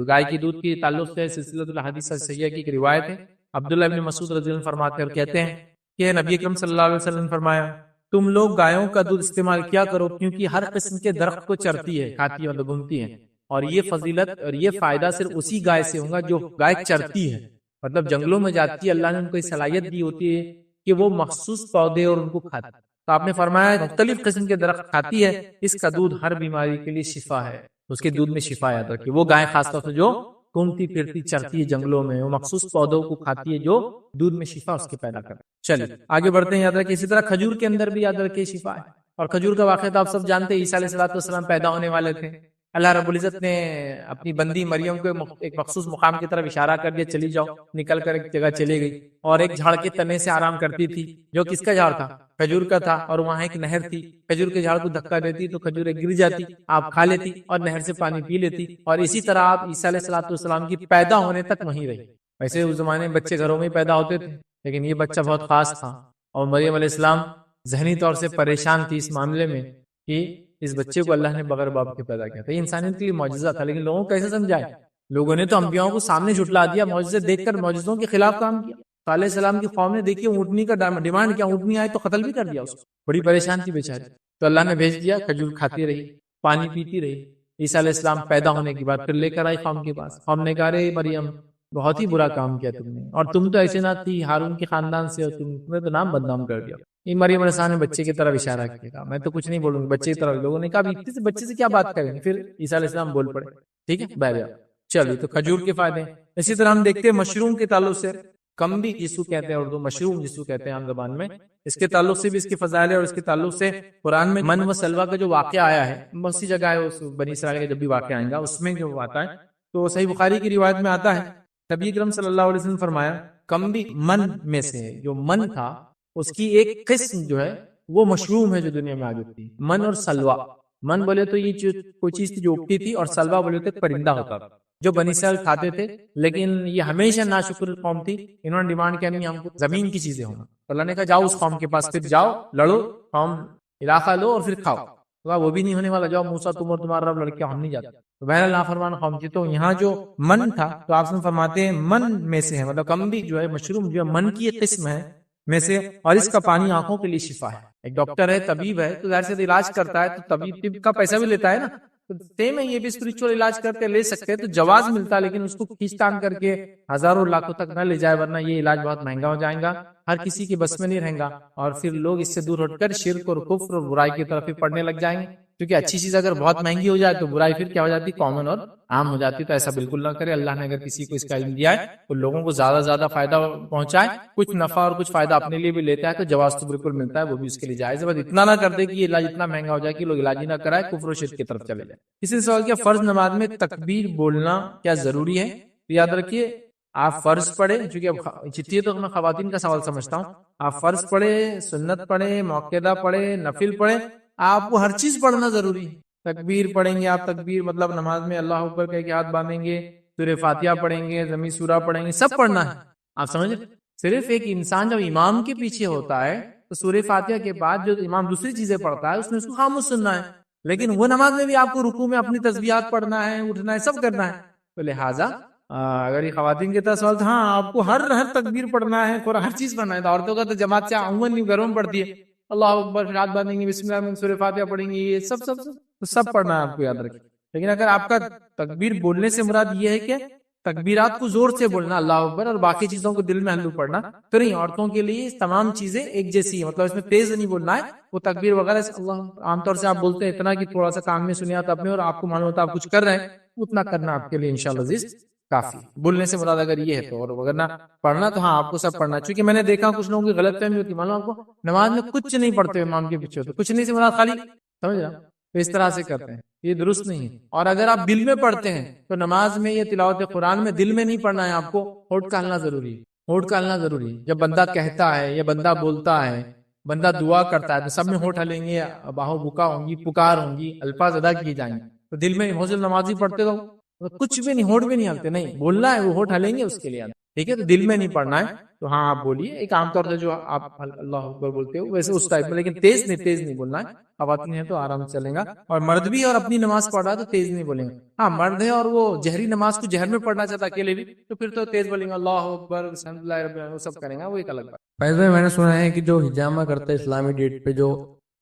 گائے کی دودھ کی تعلق سے سلسلۃ الحدیث صحیحہ کی ایک روایت ہے، عبداللہ ابن مسعود رضی اللہ عنہ فرماتے ہیں اور کہتے ہیں کہ نبی اکرم صلی اللہ علیہ وسلم نے فرمایا تم لوگ گایوں کا دودھ استعمال کیا کرو کیونکہ ہر قسم کے درخت کو چرتی ہے، کھاتی ہے، مطلب گھومتی ہے، اور یہ فضیلت اور یہ فائدہ صرف اسی گائے سے ہوگا جو گائے چرتی ہے، مطلب جنگلوں میں جاتی ہے، اللہ نے ان کو صلاحیت دی ہوتی ہے کہ وہ مخصوص پودے اور ان کو کھاتی ہے۔ تو آپ نے فرمایا مختلف قسم کے درخت کھاتی ہے، اس کا دودھ ہر بیماری کے لیے شفا ہے، اس کے دودھ میں شفا یاد رکھیے۔ وہ گائے خاص طور سے جو گھومتی پھرتی چرتی ہے جنگلوں میں، وہ مخصوص پودوں کو کھاتی ہے جو دودھ میں شفا اس کے پیدا کرتے ہیں۔ چلیے آگے بڑھتے ہیں، یاد رکھیے اسی طرح کھجور کے اندر بھی یاد رکھیے شفا ہے، اور کھجور کا واقعہ تو آپ سب جانتے ہیں، عیسیٰ علیہ السلام پیدا ہونے والے تھے، اللہ رب العزت نے اپنی بندی مریم کو ایک مخصوص مقام کی طرف اشارہ کر دیا، چلی جاؤ، نکل کر ایک جگہ چلی گئی، اور ایک جھاڑ کے تنے سے آرام کرتی تھی جو کس کا جھاڑ تھا؟ کھجور کا تھا، اور وہاں ایک نہر تھی، کھجور کے جھاڑ کو دھکا دیتی تو کھجور گر جاتی، آپ کھا لیتی اور نہر سے پانی پی لیتی، اور اسی طرح آپ عیسیٰ علیہ السلام کی پیدا ہونے تک وہیں رہی۔ ویسے اس زمانے میں بچے گھروں میں پیدا ہوتے تھے، لیکن یہ بچہ بہت خاص تھا، اور مریم علیہ السلام ذہنی طور سے پریشان تھی اس معاملے میں کہ اس بچے کو اللہ نے بغیر باپ کے پیدا کیا تھا۔ یہ انسانیت کے لیے معجزہ تھا، لیکن لوگوں کو کیسے سمجھائے؟ لوگوں نے تو انبیاؤں کو سامنے جھٹلا دیا، معجزے دیکھ کر معجزوں کے خلاف کام کیا۔ علیہ السلام کی قوم نے دیکھیے اونٹنی کا ڈیمانڈ کیا، اونٹنی آئے تو قتل بھی کر دیا اس کو، بڑی پریشان تھی بیچاری، تو اللہ نے بھیج دیا، کھجور کھاتی رہی، پانی پیتی رہی۔ عیسیٰ علیہ السلام پیدا ہونے کے بعد پھر لے کر آئی قوم کے پاس، قوم نے کہا رے مریم بہت ہی برا کام کیا تم نے، اور تم تو ایسے نہ تھی، ہارون کے خاندان سے، اور تم نے تو نام بدنام کر دیا۔ یہ مریم علیہ السلام نے بچے کی طرف اشارہ کیا، میں تو کچھ نہیں بولوں گی، بچے کی طرف۔ لوگوں نے کہا اتنے سے بچے سے کیا بات کریں گے؟ پھر عیسیٰ علیہ السلام بول پڑے، ٹھیک ہے بہرحال۔ چلیے تو کھجور کے فائدے ہیں۔ اسی طرح ہم دیکھتے ہیں مشروم کے تعلق سے، کمبی جسو کہتے ہیں اردو، مشروم جسو کہتے ہیں عام زبان میں، اس کے تعلق سے بھی اس کی فضائل ہے، اور اس کے تعلق سے قرآن میں من و سلوہ کا جو واقعہ آیا ہے، بہت سی جگہ ہے، اس بنی اسرائیل کا جب بھی واقعہ آئے گا اس میں جو آتا ہے، تو صحیح بخاری کی روایت میں آتا ہے، نبی اکرم صلی اللہ علیہ وسلم نے فرمایا کمبی من میں سے ہے، جو من تھا اس کی ایک قسم جو ہے وہ مشروم ہے جو دنیا میں آ جاتی ہے، من اور سلوہ۔ من بولے تو یہ کوئی چیز تھی جو اگتی تھی، اور سلوہ بولے تو پرندہ ہوتا تھا جو بنی اسرائیل کھاتے تھے، لیکن یہ ہمیشہ ناشکر قوم تھی، انہوں نے ڈیمانڈ کیا نہیں ہم کو زمین کی چیزیں ہونا، اللہ نے کہا جاؤ اس قوم کے پاس، پھر جاؤ لڑو، قوم علاقہ لو اور پھر کھاؤ، وہ بھی نہیں ہونے والا، جاؤ موسیٰ تم اور تمہارا رب لڑکے، ہم نہیں جاتے، تو بہرحال نافرمان قوم تھی۔ تو یہاں جو من تھا تو آپ سے فرماتے ہیں من میں سے ہے، مطلب کمبی جو ہے مشروم جو ہے من کی ایک قسم ہے میں سے، اور اس کا پانی آنکھوں کے لیے شفا ہے۔ ایک ڈاکٹر ہے، طبیب ہے، تو ظاہر سے علاج کرتا ہے، تو طبیب طب کا پیسہ بھی لیتا ہے نا، تو سیم ہے یہ بھی اسپرچول علاج کرتے لے سکتے ہیں، تو جواز ملتا ہے، لیکن اس کو کھینچ تان کر کے ہزاروں لاکھوں تک نہ لے جائے، ورنہ یہ علاج بہت مہنگا ہو جائے گا، ہر کسی کے بس میں نہیں رہے گا، اور پھر لوگ اس سے دور ہٹ کر شرک اور کفر اور برائی کی طرف ہی پڑھنے لگ جائیں گے، کیونکہ اچھی چیز اگر بہت مہنگی ہو جائے تو برائی پھر کیا ہو جاتی؟ کامن اور عام ہو جاتی۔ تو ایسا بالکل نہ کرے، اللہ نے اگر کسی کو اس کا علم دیا ہے تو لوگوں کو زیادہ زیادہ فائدہ پہنچائے، کچھ نفع اور کچھ فائدہ اپنے لیے بھی لیتا ہے تو جواز تو بالکل ملتا ہے، وہ بھی اس کے لیے جائز ہے، بس اتنا نہ کر دے کہ یہ علاج اتنا مہنگا ہو جائے کہ لوگ علاج ہی نہ کرائے، کفر و شرک کی طرف چلے جائے۔ کسی نے سوال کیا فرض نماز میں تکبیر بولنا کیا ضروری ہے؟ تو یاد رکھیے آپ فرض پڑھے، چونکہ چٹھی تو میں خواتین کا سوال سمجھتا ہوں، آپ فرض پڑھے، سنت پڑھے، موقعہ پڑھے، نفل پڑھے، آپ کو ہر چیز پڑھنا ضروری ہے۔ تکبیر پڑھیں گے آپ، تکبیر مطلب نماز میں اللہ اکبر کہہ کے ہاتھ باندھیں گے، سورہ فاتحہ پڑھیں گے، ضمی سورہ پڑھیں گے، سب پڑھنا ہے، آپ سمجھ۔ صرف ایک انسان جب امام کے پیچھے ہوتا ہے تو سورہ فاتحہ کے بعد جو امام دوسری چیزیں پڑھتا ہے اس میں اس کو خاموش سننا ہے، لیکن وہ نماز میں بھی آپ کو رکوع میں اپنی تسبیحات پڑھنا ہے، اٹھنا ہے، سب کرنا ہے۔ تو لہٰذا اگر یہ خواتین کے طرف سوال تھا، ہاں آپ کو ہر تکبیر پڑھنا ہے، ہر چیز پڑھنا ہے، عورتوں کا تو جماعت سے عموماً گھروں میں پڑھتی ہے، اللہ اکبر، پھر ہاتھ باندھیں گے، بسم اللہ، سورہ فاتحہ پڑھیں گے، یہ سب پڑھنا ہے آپ کو، یاد رکھیں۔ لیکن اگر آپ کا تکبیر بولنے سے مراد یہ ہے کہ تکبیرات کو زور سے بولنا، اللہ اکبر، اور باقی چیزوں کو دل میں ہلو پڑھنا، تو نہیں، عورتوں کے لیے تمام چیزیں ایک جیسی ہیں، مطلب اس میں تیز نہیں بولنا ہے، وہ تکبیر وغیرہ اللہ عام طور سے آپ بولتے ہیں اتنا کہ تھوڑا سا کان میں سنیا تو اپنے، اور آپ کو معلوم ہوتا ہے آپ کچھ کر رہے ہیں، اتنا کرنا آپ کے لیے انشاءاللہ عزیز کافی. بولنے سے مراد اگر یہ ہے تو، اور اگر نہ پڑھنا تو ہاں آپ کو سب پڑھنا. چونکہ میں نے دیکھا کچھ لوگوں کی غلط فہمی ہوتی ہے، معلوم آپ کو نماز میں کچھ نہیں پڑھتے امام کے پیچھے ہوتے، کچھ نہیں سے مراد خالی، سمجھ رہا، تو اس طرح سے کرتے ہیں، یہ درست نہیں ہے. اور اگر آپ دل میں پڑھتے ہیں تو نماز میں یا تلاوت قرآن میں دل میں نہیں پڑھنا ہے آپ کو، ہونٹ کا ہلنا ضروری ہے. ہونٹ کا ہلنا ضروری ہے. جب بندہ کہتا ہے یا بندہ بولتا ہے، بندہ دعا کرتا ہے، تو سب میں ہونٹ ہلیں گے، باہو بکا ہوں گی، پکار ہوں گی، الفاظ ادا کیے جائیں گے. تو دل میں حوصل نمازی پڑھتے تو کچھ بھی نہیں، ہونٹ بھی نہیں ہلتے، نہیں بولنا ہے، وہ ہونٹ ہلیں گے اس کے لیے، ٹھیک ہے. تو دل میں نہیں پڑھنا ہے، تو ہاں آپ بولیے ایک عام طور سے جو آپ اللہ اکبر بولتے ہو ویسے اس ٹائپ میں، لیکن تیز نہیں بولنا ہے. خواتین ہے تو آرام سے چلیں گا، اور مرد بھی اور اپنی نماز پڑھ رہا ہے تو تیز نہیں بولیں گا. ہاں مرد ہے اور وہ جہری نماز کو جہر میں پڑھنا چاہتا ہے اکیلے بھی، تو پھر تو تیز بولیں گا اللہ اکبر الحمد للہ رب العالمین، وہ سب کریں گا، وہ ایک الگ بات. فیض بھائی، میں نے سنا ہے کہ جو ہجامہ کرتا ہے اسلامی ڈیٹ پہ، جو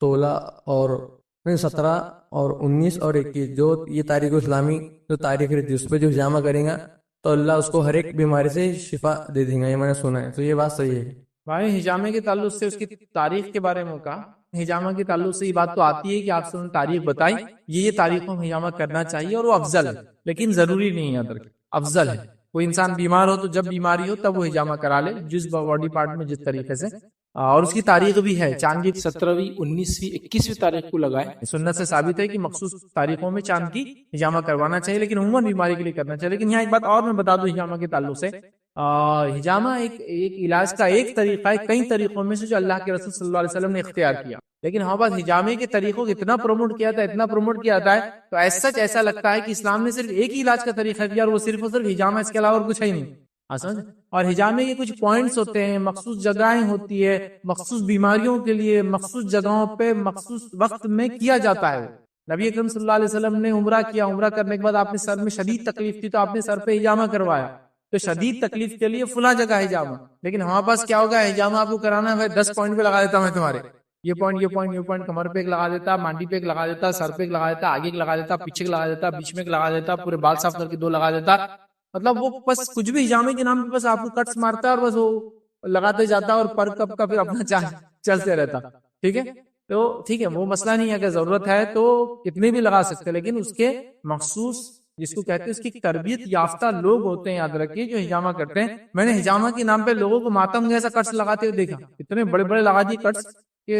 16 اور 17 اور 19 اور 21 جو یہ تاریخ اسلامی جو تاریخ رہتی ہے، اس پہ جو ہجامہ کریں گا تو اللہ اس کو ہر ایک بیماری سے شفا دے دیں گا، یہ میں نے سنا ہے. تو یہ بات صحیح ہے؟ بھائی ہجامے کے تعلق سے اس کی تاریخ کے بارے میں کہا، ہجامہ کے تعلق سے یہ بات تو آتی ہے کہ آپ سے انہوں نے تاریخ بتائی، یہ تاریخوں میں ہجامہ کرنا چاہیے اور وہ افضل ہے، لیکن ضروری نہیں ہے، افضل ہے. کوئی انسان بیمار ہو تو جب بیماری ہو تب وہ ہجامہ کرا لے، جس باڈی پارٹ میں جس طریقے سے. اور اس کی تاریخ بھی ہے، چاند کی 17ویں 19ویں 21ویں تاریخ کو لگائے. سنت سے ثابت ہے کہ مخصوص تاریخوں میں چاند کی ہجامہ کروانا چاہیے، لیکن عموماً بیماری کے لیے کرنا چاہیے. لیکن یہاں ایک بات اور میں بتا دوں ہجامہ کے تعلق سے، ہجامہ ایک علاج کا ایک طریقہ ہے کئی طریقوں میں سے جو اللہ کے رسول صلی اللہ علیہ وسلم نے اختیار کیا. لیکن ہمارے پاس ہجامے کے طریقوں کو اتنا پروموٹ کیا تھا تو ایسا لگتا ہے کہ اسلام نے صرف ایک ہی علاج کا طریقہ دیا اور وہ صرف اور صرف ہجامہ، اس کے علاوہ اور کچھ ہے ہی نہیں. اور ہجامے کے کچھ پوائنٹس ہوتے ہیں، مخصوص جگہیں ہوتی ہے، مخصوص بیماریوں کے لیے مخصوص جگہوں پہ مخصوص وقت میں کیا جاتا ہے. نبی اکرم صلی اللہ علیہ وسلم نے عمرہ کیا، عمرہ کرنے کے بعد آپ نے سر میں شدید تکلیف تھی تو آپ نے سر پہ ہجامہ کروایا، تو شدید تکلیف کے لیے فلاں جگہ ہجامہ. لیکن ہمارے پاس کیا ہوگا، ہجامہ آپ کو کرانا ہے 10 پوائنٹ پہ لگا دیتا میں تمہارے، یہ پوائنٹ کمر پہ ایک لگا دیتا، مانڈی پہ ایک لگا دیتا، سر پہ ایک لگا دیتا، آگے ایک لگا دیتا، پیچھے ایک لگا دیتا، بیچ میں ایک لگا دیتا، پورے بال صاف کر کے 2 لگا دیتا. مطلب وہ بس کچھ بھی ہجامے کے نام پہ بس آپ کو کٹس مارتا اور بس وہ لگاتے جاتا اور پر کب کا پھر اپنا چلتے رہتا. ٹھیک ہے، تو ٹھیک ہے، وہ مسئلہ نہیں ہے، اگر ضرورت ہے تو کتنے بھی لگا سکتے، لیکن اس کے مخصوص جس کو کہتے ہیں اس کی تربیت یافتہ لوگ ہوتے ہیں، یاد رکھیے، جو ہجامہ کرتے ہیں. میں نے ہجامہ کے نام پہ لوگوں کو ماتم جیسا کٹس لگاتے ہوئے دیکھا، اتنے بڑے بڑے لگا دیے کٹس کہ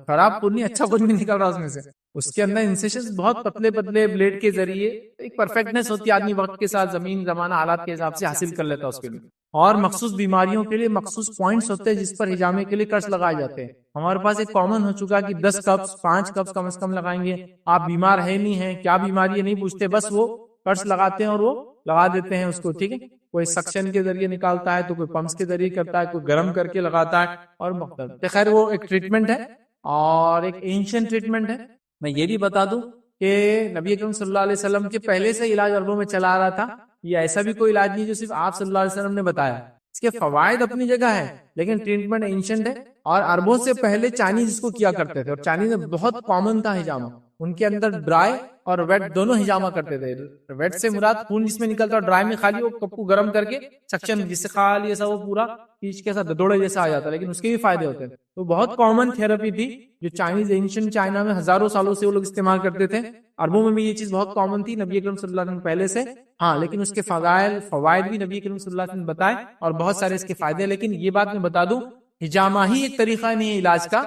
خراب پور نہیں، اچھا کچھ بھی نکل رہا اس میں سے. اس کے اندر انسیشنز بہت پتلے پتلے بلیڈ کے ذریعے، ایک پرفیکٹنس ہوتی ہے، آدمی وقت کے ساتھ زمین زمانہ حالات کے حساب سے حاصل کر لیتا اس کے لیے. اور مخصوص بیماریوں کے لیے مخصوص پوائنٹس ہوتے ہیں جس پر ہجامے کے لیے کٹس لگائے جاتے ہیں. ہمارے پاس ایک کامن ہو چکا کہ 10 کپس 5 کپس کم از کم لگائیں گے. آپ بیمار ہے نہیں ہے، کیا بیماری ہے نہیں پوچھتے، بس وہ کٹس لگاتے ہیں اور وہ لگا دیتے ہیں اس کو. ٹھیک ہے، کوئی سکشن کے ذریعے نکالتا ہے تو کوئی پمپس کے ذریعے کرتا ہے، کوئی گرم کر کے لگاتا ہے، اور مختلف. خیر وہ ایک ٹریٹمنٹ ہے اور ایک اینشنٹ ٹریٹمنٹ ہے. میں یہ بھی بتا دوں کہ نبی اکرم صلی اللہ علیہ وسلم کے پہلے سے علاج عربوں میں چلا آ رہا تھا. یہ ایسا بھی کوئی علاج نہیں جو صرف آپ صلی اللہ علیہ وسلم نے بتایا. اس کے فوائد اپنی جگہ ہے، لیکن ٹریٹمنٹ اینشنٹ ہے. اور عربوں سے پہلے چائنیز اس کو کیا کرتے تھے، اور چائنیز میں بہت کامن تھا ہجامہ. ان کے اندر ڈرائی اور ویٹ دونوں ہجامہ کرتے تھے. ویٹ سے مراد خون جس میں نکلتا، اور ڈرائی میں خالی وہ کپ کو گرم کر کے سکشن، جس سے خالی ایسا وہ پورا پیچ کے ساتھ دوڑے جیسا آ جاتا، لیکن اس کے بھی فائدے ہوتے تھے. تو بہت کامن تھراپی تھی جو چائنیز اینشنٹ چائنا میں ہزاروں سالوں سے وہ لوگ استعمال کرتے تھے. عربوں میں بھی یہ چیز بہت کامن تھی نبی اکرم صلی اللہ علیہ وسلم پہلے سے. ہاں لیکن اس کے فوائد بھی نبی اکرم صلی اللہ علیہ وسلم نے بتائے، اور بہت سارے اس کے فائدے. لیکن یہ بات میں بتا دوں، ہجامہ ہی ایک طریقہ نہیں ہے علاج کا.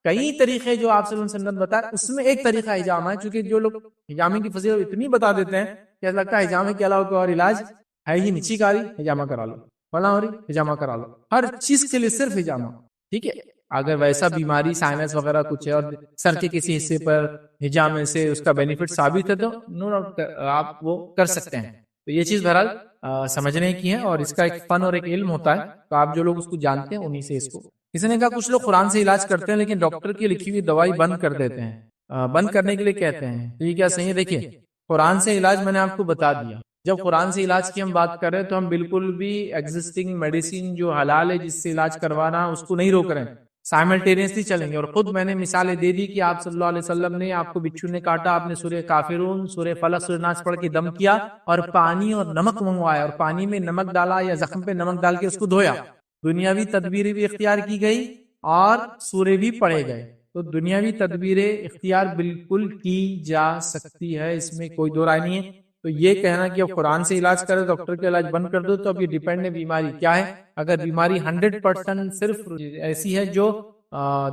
کئی طریقے جو آپ صلی اللہ علیہ وسلم بتائے، اس میں ایک طریقہ ہجامہ ہے. چونکہ جو لوگ ہجامے کی فضیلت اتنی بتا دیتے ہیں کہ ایسا لگتا ہے ہجامے کے علاوہ کوئی اور علاج ہے ہی نہیں. چھینک آ رہی ہجامہ کرا لو، فلاں ہو رہی ہجامہ کرا لو، ہر چیز کے لیے صرف ہجامہ. ٹھیک ہے، اگر ویسا بیماری سائنس وغیرہ کچھ ہے اور سر کے کسی حصے پر ہجامے سے اس کا بینیفٹ ثابت ہے تو نو ڈاؤٹ آپ وہ کر سکتے ہیں. تو یہ چیز بہرحال سمجھنے کی ہے، اور اس کا ایک فن اور ایک علم ہوتا ہے. تو آپ جو لوگ اس کو جانتے ہیں انہی سے اس کو. کسی نے کہا کچھ لوگ قرآن سے علاج کرتے ہیں لیکن ڈاکٹر کی لکھی ہوئی دوائی بند کر دیتے ہیں، بند کرنے کے لیے کہتے ہیں، تو یہ کیا صحیح ہے؟ دیکھیے، قرآن سے علاج میں نے آپ کو بتا دیا. جب قرآن سے علاج کی ہم بات کر رہے ہیں تو ہم بالکل بھی ایگزسٹنگ میڈیسن جو حلال ہے جس سے علاج کروانا اس کو نہیں روک رہے ہیں، سائملٹینیسلی چلیں گے. اور خود میں نے مثالیں دے دی کہ آپ صلی اللہ علیہ وسلم نے، آپ کو بچھو نے کاٹا، آپ نے سورہ کافرون، سورہ فلق، سورہ ناس پڑھ کے دم کیا اور پانی اور نمک منگوایا، اور پانی میں نمک ڈالا یا زخم پہ نمک ڈال کے اس کو دھویا. دنیاوی تدبیریں بھی اختیار کی گئی اور سورے بھی پڑھے گئے. تو دنیاوی تدبیریں اختیار بالکل کی جا سکتی ہے، اس میں کوئی دو رائے نہیں ہے. تو یہ کہنا کہ اب قرآن سے علاج کرے ڈاکٹر کا علاج بند کر دو، تو اب یہ ڈیپینڈ ہے بیماری کیا ہے. اگر بیماری 100% صرف ایسی ہے جو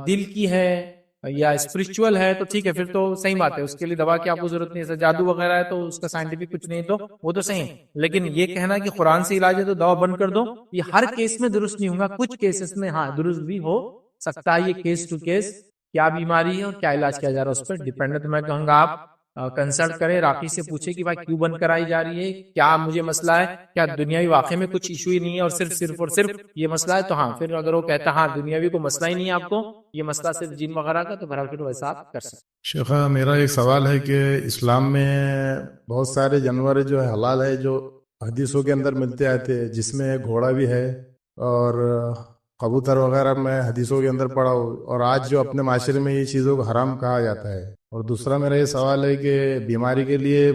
دل کی ہے یا اسپرچول ہے تو ٹھیک ہے، پھر تو صحیح بات ہے، اس کے لیے دوا کی آپ کو ضرورت نہیں ہے. جادو وغیرہ ہے تو اس کا سائنٹیفک کچھ نہیں تو وہ تو صحیح ہے. لیکن یہ کہنا کہ قرآن سے علاج ہے تو دوا بند کر دو، یہ ہر کیس میں درست نہیں ہوگا. کچھ کیسز میں ہاں درست بھی ہو سکتا ہے. یہ کیس ٹو کیس کیا بیماری ہے اور کیا علاج کیا جا رہا ہے اس پر ڈیپینڈ ہے. تو میں کہوں گا آپ کنسلٹ کریں، راقی سے پوچھیں کہ بھائی کیوں بند کرائی جا رہی ہے، کیا مجھے مسئلہ ہے، کیا دنیاوی واقعے میں کچھ ایشو ہی نہیں ہے اور صرف یہ مسئلہ ہے. تو ہاں پھر اگر وہ کہتا ہے ہاں دنیاوی کوئی مسئلہ ہی نہیں ہے آپ کو، یہ مسئلہ صرف جن وغیرہ کا، تو بہرحال پھر ویسا آپ کر سکتے. شیخ میرا ایک سوال ہے کہ اسلام میں بہت سارے جانور جو ہے حلال ہے، جو حدیثوں کے اندر ملتے آتے ہیں، جس میں گھوڑا بھی ہے اور کبوتر وغیرہ میں حدیثوں کے اندر پڑھا ہو، اور آج جو اپنے معاشرے میں یہ چیزوں کو حرام کہا جاتا ہے. اور دوسرا میرا یہ سوال ہے کہ بیماری کے لیے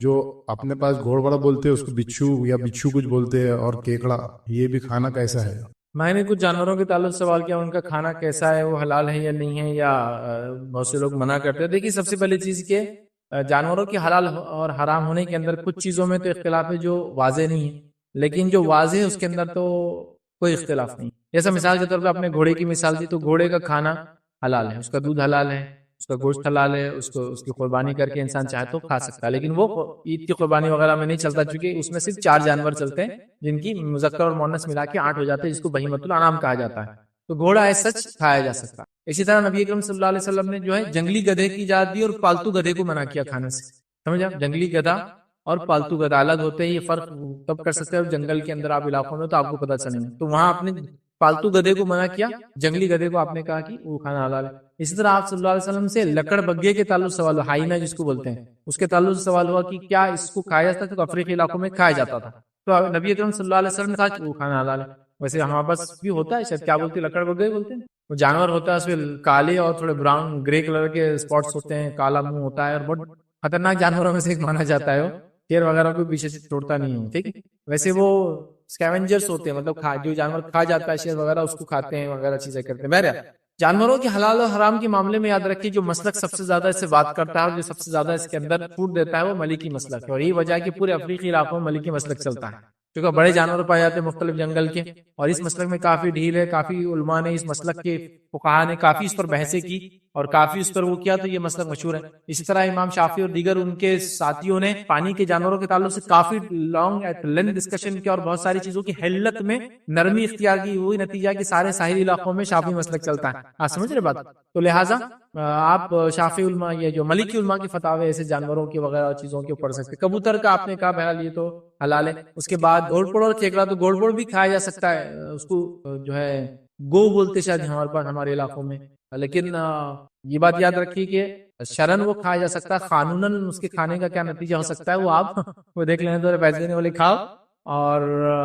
جو اپنے پاس گھوڑ بڑا بولتے ہیں اس کو بچھو یا بچھو کچھ بولتے ہیں، اور کیکڑا، یہ بھی کھانا کیسا ہے؟ میں نے کچھ جانوروں کے تعلق سوال کیا، ان کا کھانا کیسا ہے، وہ حلال ہے یا نہیں ہے، یا بہت سے لوگ منع کرتے ہیں. دیکھیے سب سے پہلی چیز کہ جانوروں کے حلال اور حرام ہونے کے اندر کچھ چیزوں میں تو اختلاف ہے جو واضح نہیں ہے، لیکن جو واضح ہے اس کے اندر تو کوئی اختلاف نہیں. جیسا مثال کے طور پہ اپنے گھوڑے کی مثال دی، تو گھوڑے کا کھانا حلال ہے، اس کا دودھ حلال ہے، اس کا گوشت حلال ہے، اس کی قربانی کر کے انسان چاہے تو کھا سکتا ہے. لیکن وہ عید کی قربانی وغیرہ میں نہیں چلتا، چونکہ اس میں صرف 4 جانور چلتے ہیں جن کی مذکر اور مؤنث ملا کے 8 ہو جاتے ہیں، جس کو بہیمۃ الانعام کہا جاتا ہے. تو گھوڑا ہے سچ کھایا جا سکتا. اسی طرح نبی اکرم صلی اللہ علیہ وسلم نے جو ہے جنگلی گدھے کی اجازت دی اور پالتو گدھے کو منع کیا کھانے سے. سمجھا؟ جنگلی گدھا اور پالتو گدھا الگ ہوتے ہیں. یہ فرق تب کر سکتے ہیں جنگل کے اندر آپ علاقوں میں تو آپ کو پتہ چلے گا. تو وہاں آپ نے پالتو گدھے کو منع کیا، جنگلی گدھے کو آپ نے کہا کہ وہ کھانا حلال ہے. اسی طرح آپ صلی اللہ علیہ وسلم سے لکڑ بگے کے تعلق سوال ہوا، ہائینہ جس کو بولتے ہیں، اس کے تعلق سوال ہوا کہ کیا اس کو کھایا جاتا تھا؟ تو افریقی علاقوں میں کھایا جاتا تھا. تو نبی اکرم صلی اللہ علیہ وسلم نے کہا کہ وہ کھانا حلال ہے. ویسے ہمارے پاس بھی ہوتا ہے شاید، کیا بولتے ہیں، لکڑ بگے بولتے ہیں. وہ جانور ہوتا ہے، اس میں کالے اور تھوڑے براؤن گرے کلر کے اسپاٹس ہوتے ہیں، کالا منہ ہوتا ہے، اور بہت خطرناک جانوروں میں سے ایک مانا جاتا ہے. وہ شیر وغیرہ کو پیچھے سے توڑتا نہیں ہے. ٹھیک ہے، ویسے وہ اسکیونجرز ہوتے ہیں، مطلب جو جانور کھا جاتا ہے شیر وغیرہ اس کو کھاتے ہیں وغیرہ چیزیں کرتے ہیں. بہرحال جانوروں کے حلال اور حرام کے معاملے میں یاد رکھیے جو مسلک سب سے زیادہ اس سے بات کرتا ہے اور جو سب سے زیادہ اس کے اندر چھوٹ دیتا ہے وہ ملکی مسلک ہے. اور یہی وجہ ہے کہ پورے افریقی علاقوں میں ملکی مسلک چلتا ہے، کیونکہ بڑے جانور پائے جاتے ہیں مختلف جنگل کے، اور اس مسلک میں کافی ڈھیل ہے. کافی علماء نے اس مسلک کے فقہاء نے کافی اس پر بحثیں کی اور کافی اس پر وہ کیا، تو یہ مسلک مشہور ہے. اسی طرح امام شافعی اور دیگر ان کے ساتھیوں نے پانی کے جانوروں کے تعلق سے کافی لانگ ایٹ لینتھ ڈسکشن کیا اور بہت ساری چیزوں کی حلت میں نرمی اختیار کی. وہی نتیجہ کہ سارے ساحلی علاقوں میں شافعی مسلک چلتا ہے. آپ سمجھ رہے بات؟ تو لہٰذا آپ شافعی علماء یہ جو ملکی علماء کی فتاوی ایسے جانوروں کے وغیرہ چیزوں کے پڑھ سکتے. کبوتر کا آپ نے کہا بہرحال یہ تو حلال ہے. اس کے بعد گھوڑ پڑ اور کیکڑا، تو گھوڑ پڑ بھی کھایا جا سکتا ہے، اس کو جو ہے گو بولتے شاید ہمارے پاس ہمارے علاقوں میں. لیکن یہ بات یاد رکھیے کہ شرن وہ کھایا جا سکتا ہے، قانوناً اس کے کھانے کا کیا نتیجہ ہو سکتا ہے وہ آپ وہ دیکھ لینے تو پیسے دینے والے کھاؤ اور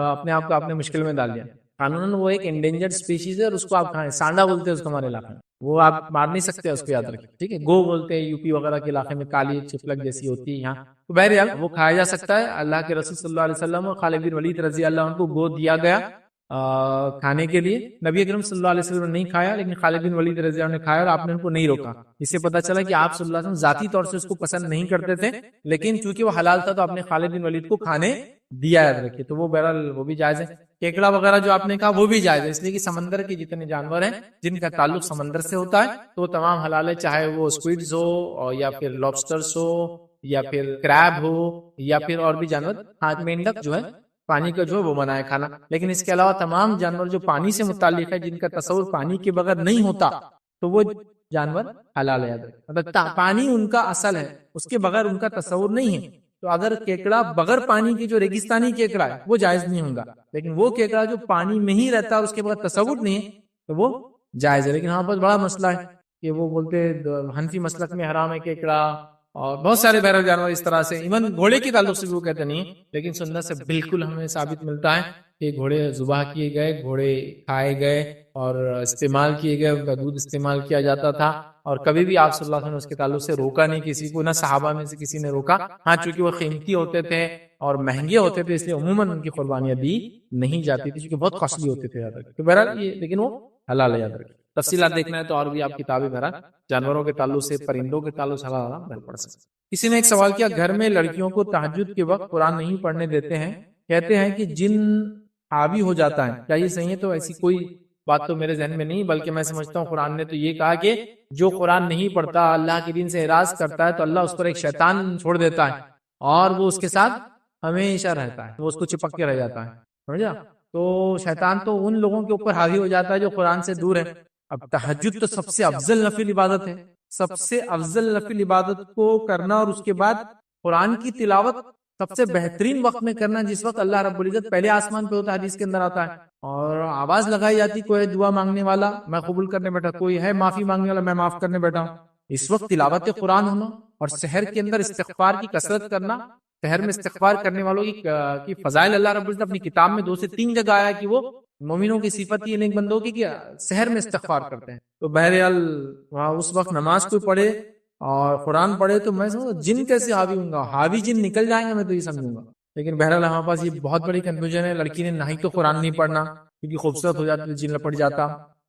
اپنے آپ کو آپ نے مشکل میں ڈال دیا. قانوناً وہ ایک انڈینجرڈ اسپیشیز ہے اور اس کو آپ کھائیں. سانڈا بولتے ہیں اس کو ہمارے علاقے میں، وہ آپ مار نہیں سکتے، اس کو یاد رکھیں. ٹھیک ہے، گو بولتے ہیں یو پی وغیرہ کے علاقے میں، کالی چپلک جیسی ہوتی ہے یہاں. تو بہرحال وہ کھایا جا سکتا ہے. اللہ کے رسول صلی اللہ علیہ وسلم اور خالد بن ولید رضی اللہ عنہ کو گو دیا گیا کھانے کے لیے. نبی اکرم صلی اللہ علیہ وسلم نے نہیں کھایا، لیکن خالد بن ولید رضی اللہ عنہ نے کھایا اور آپ نے ان کو نہیں روکا. اس سے پتہ چلا کہ آپ صلی اللہ علیہ وسلم ذاتی طور سے اس کو پسند نہیں کرتے تھے، لیکن چونکہ وہ حلال تھا تو آپ نے خالد بن ولید کو کھانے دیا. یاد رکھیے. تو وہ بہرحال وہ بھی جائز ہے. کیکڑا وغیرہ جو آپ نے کہا وہ بھی جائز ہے، اس لیے کہ سمندر کے جتنے جانور ہیں جن کا تعلق سمندر سے ہوتا ہے تو وہ تمام حلال ہے، چاہے وہ اسکویڈز ہو یا پھر لابسٹرز ہو یا پھر کریب ہو یا پھر اور بھی جانور. ہاں مینڈک جو ہے پانی کا جو ہے وہ منع ہے کھانا. لیکن اس کے علاوہ تمام جانور جو پانی سے متعلق ہے، جن کا تصور پانی کے بغیر نہیں ہوتا، تو وہ جانور حلال ہے. مطلب پانی ان کا اصل ہے، اس کے بغیر ان کا تصور نہیں ہے. تو اگر کیکڑا بغیر پانی کی جو ریگستانی کیکڑا ہے وہ جائز نہیں ہوگا، لیکن وہ کیکڑا جو پانی میں ہی رہتا ہے اس کے بغیر تصور نہیں ہے تو وہ جائز ہے. لیکن ہاں بہت بڑا مسئلہ ہے کہ وہ بولتے حنفی مسلک میں حرام ہے کیکڑا، اور بہت سارے بہرحال جانور اس طرح سے. ایون گھوڑے کے تعلق سے بھی وہ کہتے نہیں، لیکن سنت سے بالکل ہمیں ثابت ملتا ہے کہ گھوڑے ذبح کیے گئے، گھوڑے کھائے گئے اور استعمال کیے گئے، ان کا دودھ استعمال کیا جاتا تھا. اور کبھی بھی آپ صلی اللہ علیہ وسلم نے اس کے تعلق سے روکا نہیں کسی کو، نہ صحابہ میں سے کسی نے روکا. ہاں چونکہ وہ قیمتی ہوتے تھے اور مہنگے ہوتے تھے، اس لیے عموماً ان کی قربانیاں دی نہیں جاتی تھی، چونکہ بہت کاسٹلی ہوتے تھے. یاد رکھیں. تو بہرحال یہ لیکن وہ حلال ہے، یاد رکھیں. تفصیلات دیکھنا ہے تو اور بھی آپ کتابیں بھرا جانوروں کے تعلق سے پرندوں کے تعلق سے بھر پڑ سکتے. کسی نے ایک سوال کیا گھر میں لڑکیوں کو تہجد کے وقت قرآن نہیں پڑھنے دیتے ہیں, کہتے ہیں کہ جن حاوی ہو جاتا ہے, کیا یہ صحیح ہے؟ تو ایسی کوئی بات تو میرے ذہن میں نہیں, بلکہ میں سمجھتا ہوں قرآن نے تو یہ کہا کہ جو قرآن نہیں پڑھتا, اللہ کے دین سے اعراض کرتا ہے, تو اللہ اس پر ایک شیطان چھوڑ دیتا ہے اور وہ اس کے ساتھ ہمیشہ رہتا ہے, وہ اس کو چپک کے رہ جاتا ہے, سمجھا؟ تو شیطان تو ان لوگوں کے اوپر حاوی ہو جاتا ہے جو قرآن سے دور ہے. اب تہجد تو سب سے افضل نفل عبادت ہے, سب سے افضل نفل عبادت کو کرنا اور اس کے بعد قرآن کی تلاوت سب سے بہترین وقت میں کرنا, جس وقت اللہ رب العزت پہلے آسمان پہ ہوتا ہے, حدیث کے اندر آتا ہے, اور آواز لگائی جاتی, کوئی دعا مانگنے والا میں قبول کرنے بیٹھا, کوئی ہے معافی مانگنے والا میں معاف کرنے بیٹھا ہوں. اس وقت تلاوت قرآن ہونا اور سحر کے اندر استغفار کی کثرت کرنا, سحر میں استغفار کرنے والوں کی فضائل اللہ رب العزت اپنی کتاب میں 2 سے 3 جگہ آیا کہ وہ مومنوں کی صفت یہ نیک بندوں کی کیا سحر میں استغفار کرتے ہیں. تو بہرحال وہاں اس وقت نماز کوئی پڑھے اور قرآن پڑھے تو میں سمجھوں جن کیسے حاوی ہوں گا, حاوی جن نکل جائیں گے, میں تو یہ سمجھوں گا. لیکن بہرحال ہمارے پاس یہ بہت بڑی کنفیوژن ہے, لڑکی نے نہیں تو قرآن نہیں پڑھنا کیونکہ خوبصورت ہو جاتا, جن لپٹ جاتا.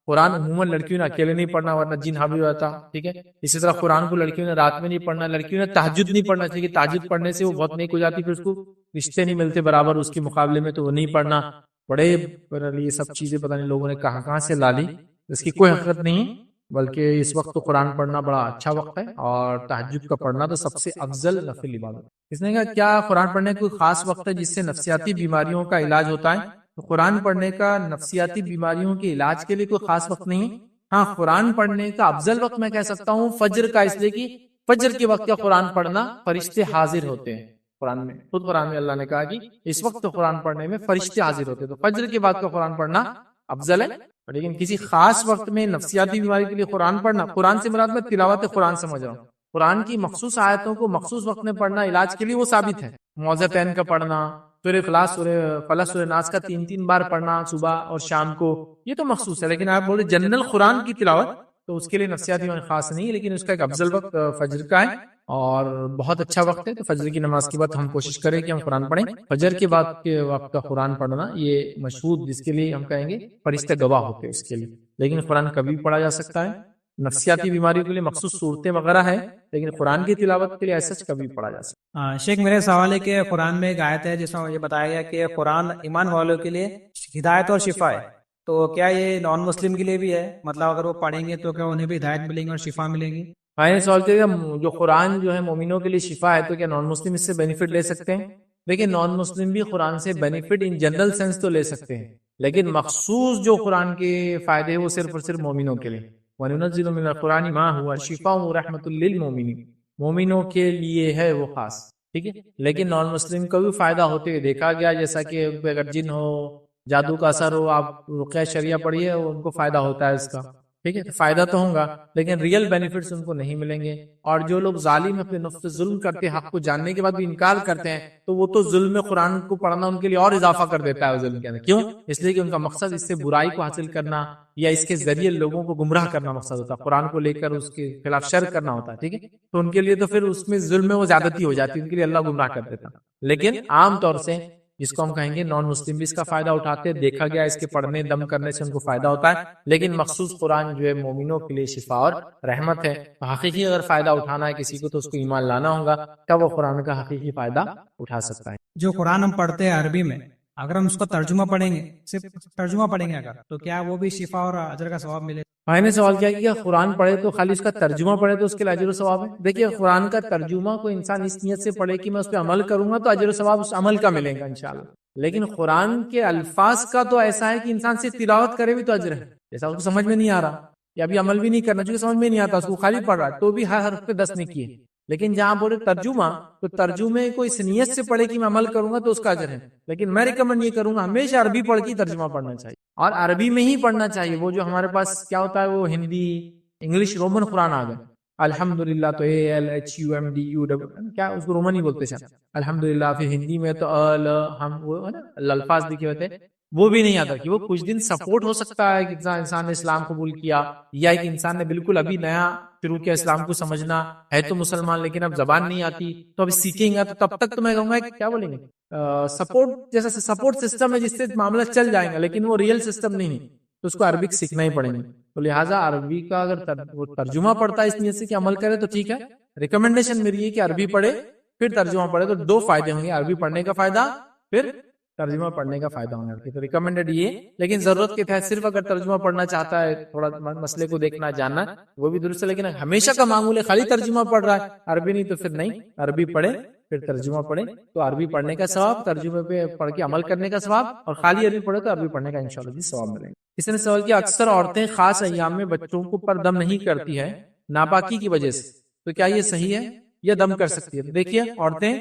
قرآن عموماً لڑکیوں نے اکیلے نہیں پڑھنا ورنہ جن حاوی ہو جاتا, ٹھیک ہے. اسی طرح قرآن کو لڑکیوں نے رات میں نہیں پڑھنا, لڑکیوں نے تہجد نہیں پڑھنا چاہیے, تہجد پڑھنے سے وہ بہت نیک ہو جاتی, پھر اس کو رشتے نہیں ملتے برابر اس کے مقابلے میں, تو وہ نہیں پڑھنا. بڑے یہ سب چیزیں پتہ نہیں لوگوں نے کہاں سے لا لی, اس کی کوئی حقیقت نہیں, بلکہ اس وقت تو قرآن پڑھنا بڑا اچھا وقت ہے, اور تہجد کا پڑھنا تو سب سے افضل نفل عبادت. اس نے کہا کیا قرآن پڑھنے کوئی خاص وقت ہے جس سے نفسیاتی بیماریوں کا علاج ہوتا ہے؟ تو قرآن پڑھنے کا نفسیاتی بیماریوں کے علاج کے لیے کوئی خاص وقت نہیں. ہاں, قرآن پڑھنے کا افضل وقت میں کہہ سکتا ہوں فجر کا, اس لیے کہ فجر کے وقت کا قرآن پڑھنا فرشتے حاضر ہوتے ہیں. قرآن میں خود قرآن میں اللہ نے کہا کہ اس وقت قرآن پڑھنے میں فرشتے حاضر ہوتے ہیں, تو فجر کے بعد کا قرآن پڑھنا افضل ہے. لیکن کسی خاص وقت میں نفسیاتی بیماری کے لیے قرآن پڑھنا, قرآن سے مراد میں تلاوت قرآن سمجھ رہا ہوں, قرآن کی مخصوص آیتوں کو مخصوص وقت میں پڑھنا علاج کے لیے وہ ثابت ہے. معوذتین کا پڑھنا, سورہ اخلاص, سورہ فلق, سورہ ناس کا 3 بار پڑھنا صبح اور شام کو, یہ تو مخصوص ہے. لیکن آپ بولے جنرل قرآن کی تلاوت, تو اس کے لیے نفسیاتی بیماری خاص نہیں, لیکن اس کا ایک افضل وقت فجر کا ہے اور بہت اچھا وقت ہے. تو فجر کی نماز کے بعد ہم کوشش کریں کہ ہم قرآن پڑھیں. فجر کے بعد کے وقت کا قرآن پڑھنا یہ مشہود, جس کے لیے ہم کہیں گے فرشتے گواہ ہوتے ہیں اس کے لیے. لیکن قرآن کبھی پڑھا جا سکتا ہے, نفسیاتی بیماریوں کے لیے مخصوص صورتیں وغیرہ ہیں, لیکن قرآن کی تلاوت کے لیے ایسا کبھی پڑھا جا سکتا ہے. شیخ میرے سوال ہے کہ قرآن میں ایک آیت ہے جس میں یہ بتایا گیا کہ قرآن ایمان والوں کے لیے ہدایت اور شفا ہے, تو کیا یہ نان مسلم کے لیے بھی ہے؟ مطلب اگر وہ پڑھیں گے تو کیا انہیں بھی ہدایت ملیں گی اور شفا ملیں گی؟ میں نے سوال کیا جو قرآن جو ہے مومنوں کے لیے شفا ہے, تو کیا نان مسلم اس سے بینیفٹ لے سکتے ہیں؟ دیکھیں, نان مسلم بھی قرآن سے بینیفٹ ان جنرل سینس تو لے سکتے ہیں, لیکن مخصوص جو قرآن کے فائدے وہ صرف اور صرف مومنوں کے لیے. وَنُنَزِّلُ مِنَ الْقُرْآنِ مَا هُوَ شِفَاءٌ وَرَحْمَةٌ لِّلْمُؤْمِنِينَ, مومنوں کے لیے ہے وہ خاص, ٹھیک ہے. لیکن نان مسلم کو بھی فائدہ ہوتے ہوئے دیکھا گیا, جیسا کہ اگر جن ہو, جادو کا اثر ہو, آپ رقیہ شریعہ پڑھیے, ان کو فائدہ ہوتا ہے اس کا, ٹھیک ہے. فائدہ تو ہوگا لیکن ریئل بینیفٹس ان کو نہیں ملیں گے. اور جو لوگ ظالم اپنے نفس سے ظلم کرتے ہیں, حق کو جاننے کے بعد بھی انکار کرتے ہیں, تو وہ تو ظلم قرآن کو پڑھنا ان کے لیے اور اضافہ کر دیتا ہے ظلم کے اندر. کیوں؟ اس لیے کہ ان کا مقصد اس سے برائی کو حاصل کرنا یا اس کے ذریعے لوگوں کو گمراہ کرنا مقصد ہوتا ہے, قرآن کو لے کر اس کے خلاف شر کرنا ہوتا ہے, ٹھیک ہے. تو ان کے لیے تو پھر اس میں ظلم میں وہ زیادتی ہو جاتی ہے, ان کے لیے اللہ گمراہ کر دیتا. لیکن عام طور سے جس کو ہم کہیں گے نان مسلم بھی اس کا فائدہ اٹھاتے, دیکھا گیا اس کے پڑھنے دم کرنے سے ان کو فائدہ ہوتا ہے. لیکن مخصوص قرآن جو ہے مومنوں کے لیے شفا اور رحمت ہے. حقیقی اگر فائدہ اٹھانا ہے کسی کو تو اس کو ایمان لانا ہوگا, تب وہ قرآن کا حقیقی فائدہ اٹھا سکتا ہے. جو قرآن ہم پڑھتے ہیں عربی میں, اگر ہم اس کو ترجمہ پڑھیں گے, صرف ترجمہ پڑھیں گے اگر, تو کیا وہ بھی شفا اور اجر کا ثواب ملے؟ میں نے سوال کیا کہ قرآن پڑھے تو خالی اس کا ترجمہ پڑھے تو اس کے لیے اجر و ثواب ہے؟ دیکھیے, قرآن کا ترجمہ کوئی انسان اس نیت سے پڑھے کہ میں اس پہ عمل کروں گا تو اجر و ثواب اس عمل کا ملے گا انشاءاللہ. لیکن قرآن کے الفاظ کا تو ایسا ہے کہ انسان سے تلاوت کرے بھی تو اجر ہے, جیسا اس کو سمجھ میں نہیں آ رہا یا ابھی عمل بھی نہیں کرنا چونکہ سمجھ میں نہیں آتا, اس کو خالی پڑھ رہا ہے, تو بھی ہر حرف پہ 10 نیکی ہے. لیکن جہاں بولے ترجمہ, تو ترجمے کو اس نیت سے پڑھے کہ میں عمل کروں گا تو اس کا اجر ہے. لیکن میں ریکمنڈ یہ کروں گا ہمیشہ عربی پڑھ کے ترجمہ پڑھنا چاہیے, اور عربی میں ہی پڑھنا چاہیے. وہ جو ہمارے پاس کیا ہوتا ہے وہ ہندی انگلش رومن قرآن آ گئے, الحمدللہ تو ALHUMDU, کیا اس کو رومن ہی بولتے ہیں الحمدللہ. پھر ہندی میں تو ہم وہ الفاظ لکھے ہوتے ہیں, وہ بھی نہیں آتا کہ وہ کچھ دن سپورٹ ہو سکتا ہے کہ انسان نے اسلام قبول کیا, یا ایک انسان نے بالکل ابھی نیا شروع کیا اسلام کو سمجھنا ہے تو مسلمان, لیکن اب زبان نہیں آتی تو ابھی سیکھیں گا, تو تب تک تو میں کہوں گا کیا بولیں گے سپورٹ, جیسا سپورٹ سسٹم ہے جس سے معاملہ چل جائے گا, لیکن وہ ریئل سسٹم نہیں ہے. تو اس کو عربک سیکھنا ہی پڑیں گے. تو لہٰذا عربی کا اگر وہ ترجمہ پڑھتا ہے اس نیت سے کہ عمل کرے تو ٹھیک ہے. ریکمنڈیشن میری ہے کہ عربی پڑھے پھر ترجمہ پڑھے, تو 2 فائدے ہوں گے, عربی پڑھنے کا فائدہ پھر ترجمہ پڑھنے کا فائدہ ہونا ہے. تو ریکمینڈیڈ یہ, لیکن ضرورت کے تحت صرف اگر ترجمہ پڑھنا چاہتا ہے, تھوڑا مسئلے کو دیکھنا جاننا, وہ بھی درست ہے. لیکن ہمیشہ کا معمول ہے خالی ترجمہ پڑھ رہا ہے عربی نہیں, تو پھر نہیں, عربی پڑھے پھر ترجمہ پڑھے, تو عربی پڑھنے کا ثواب, ترجمے پہ پڑھ کے عمل کرنے کا ثواب, اور خالی عربی پڑھے تو عربی پڑھنے کا انشاءاللہ بھی ثواب ملے گا. اس نے سوال کیا, اکثر عورتیں خاص ایام میں بچوں کو پر دم نہیں کرتی ہے ناپاکی کی وجہ سے, تو کیا یہ صحیح ہے یا دم کر سکتی ہے؟ دیکھیے, عورتیں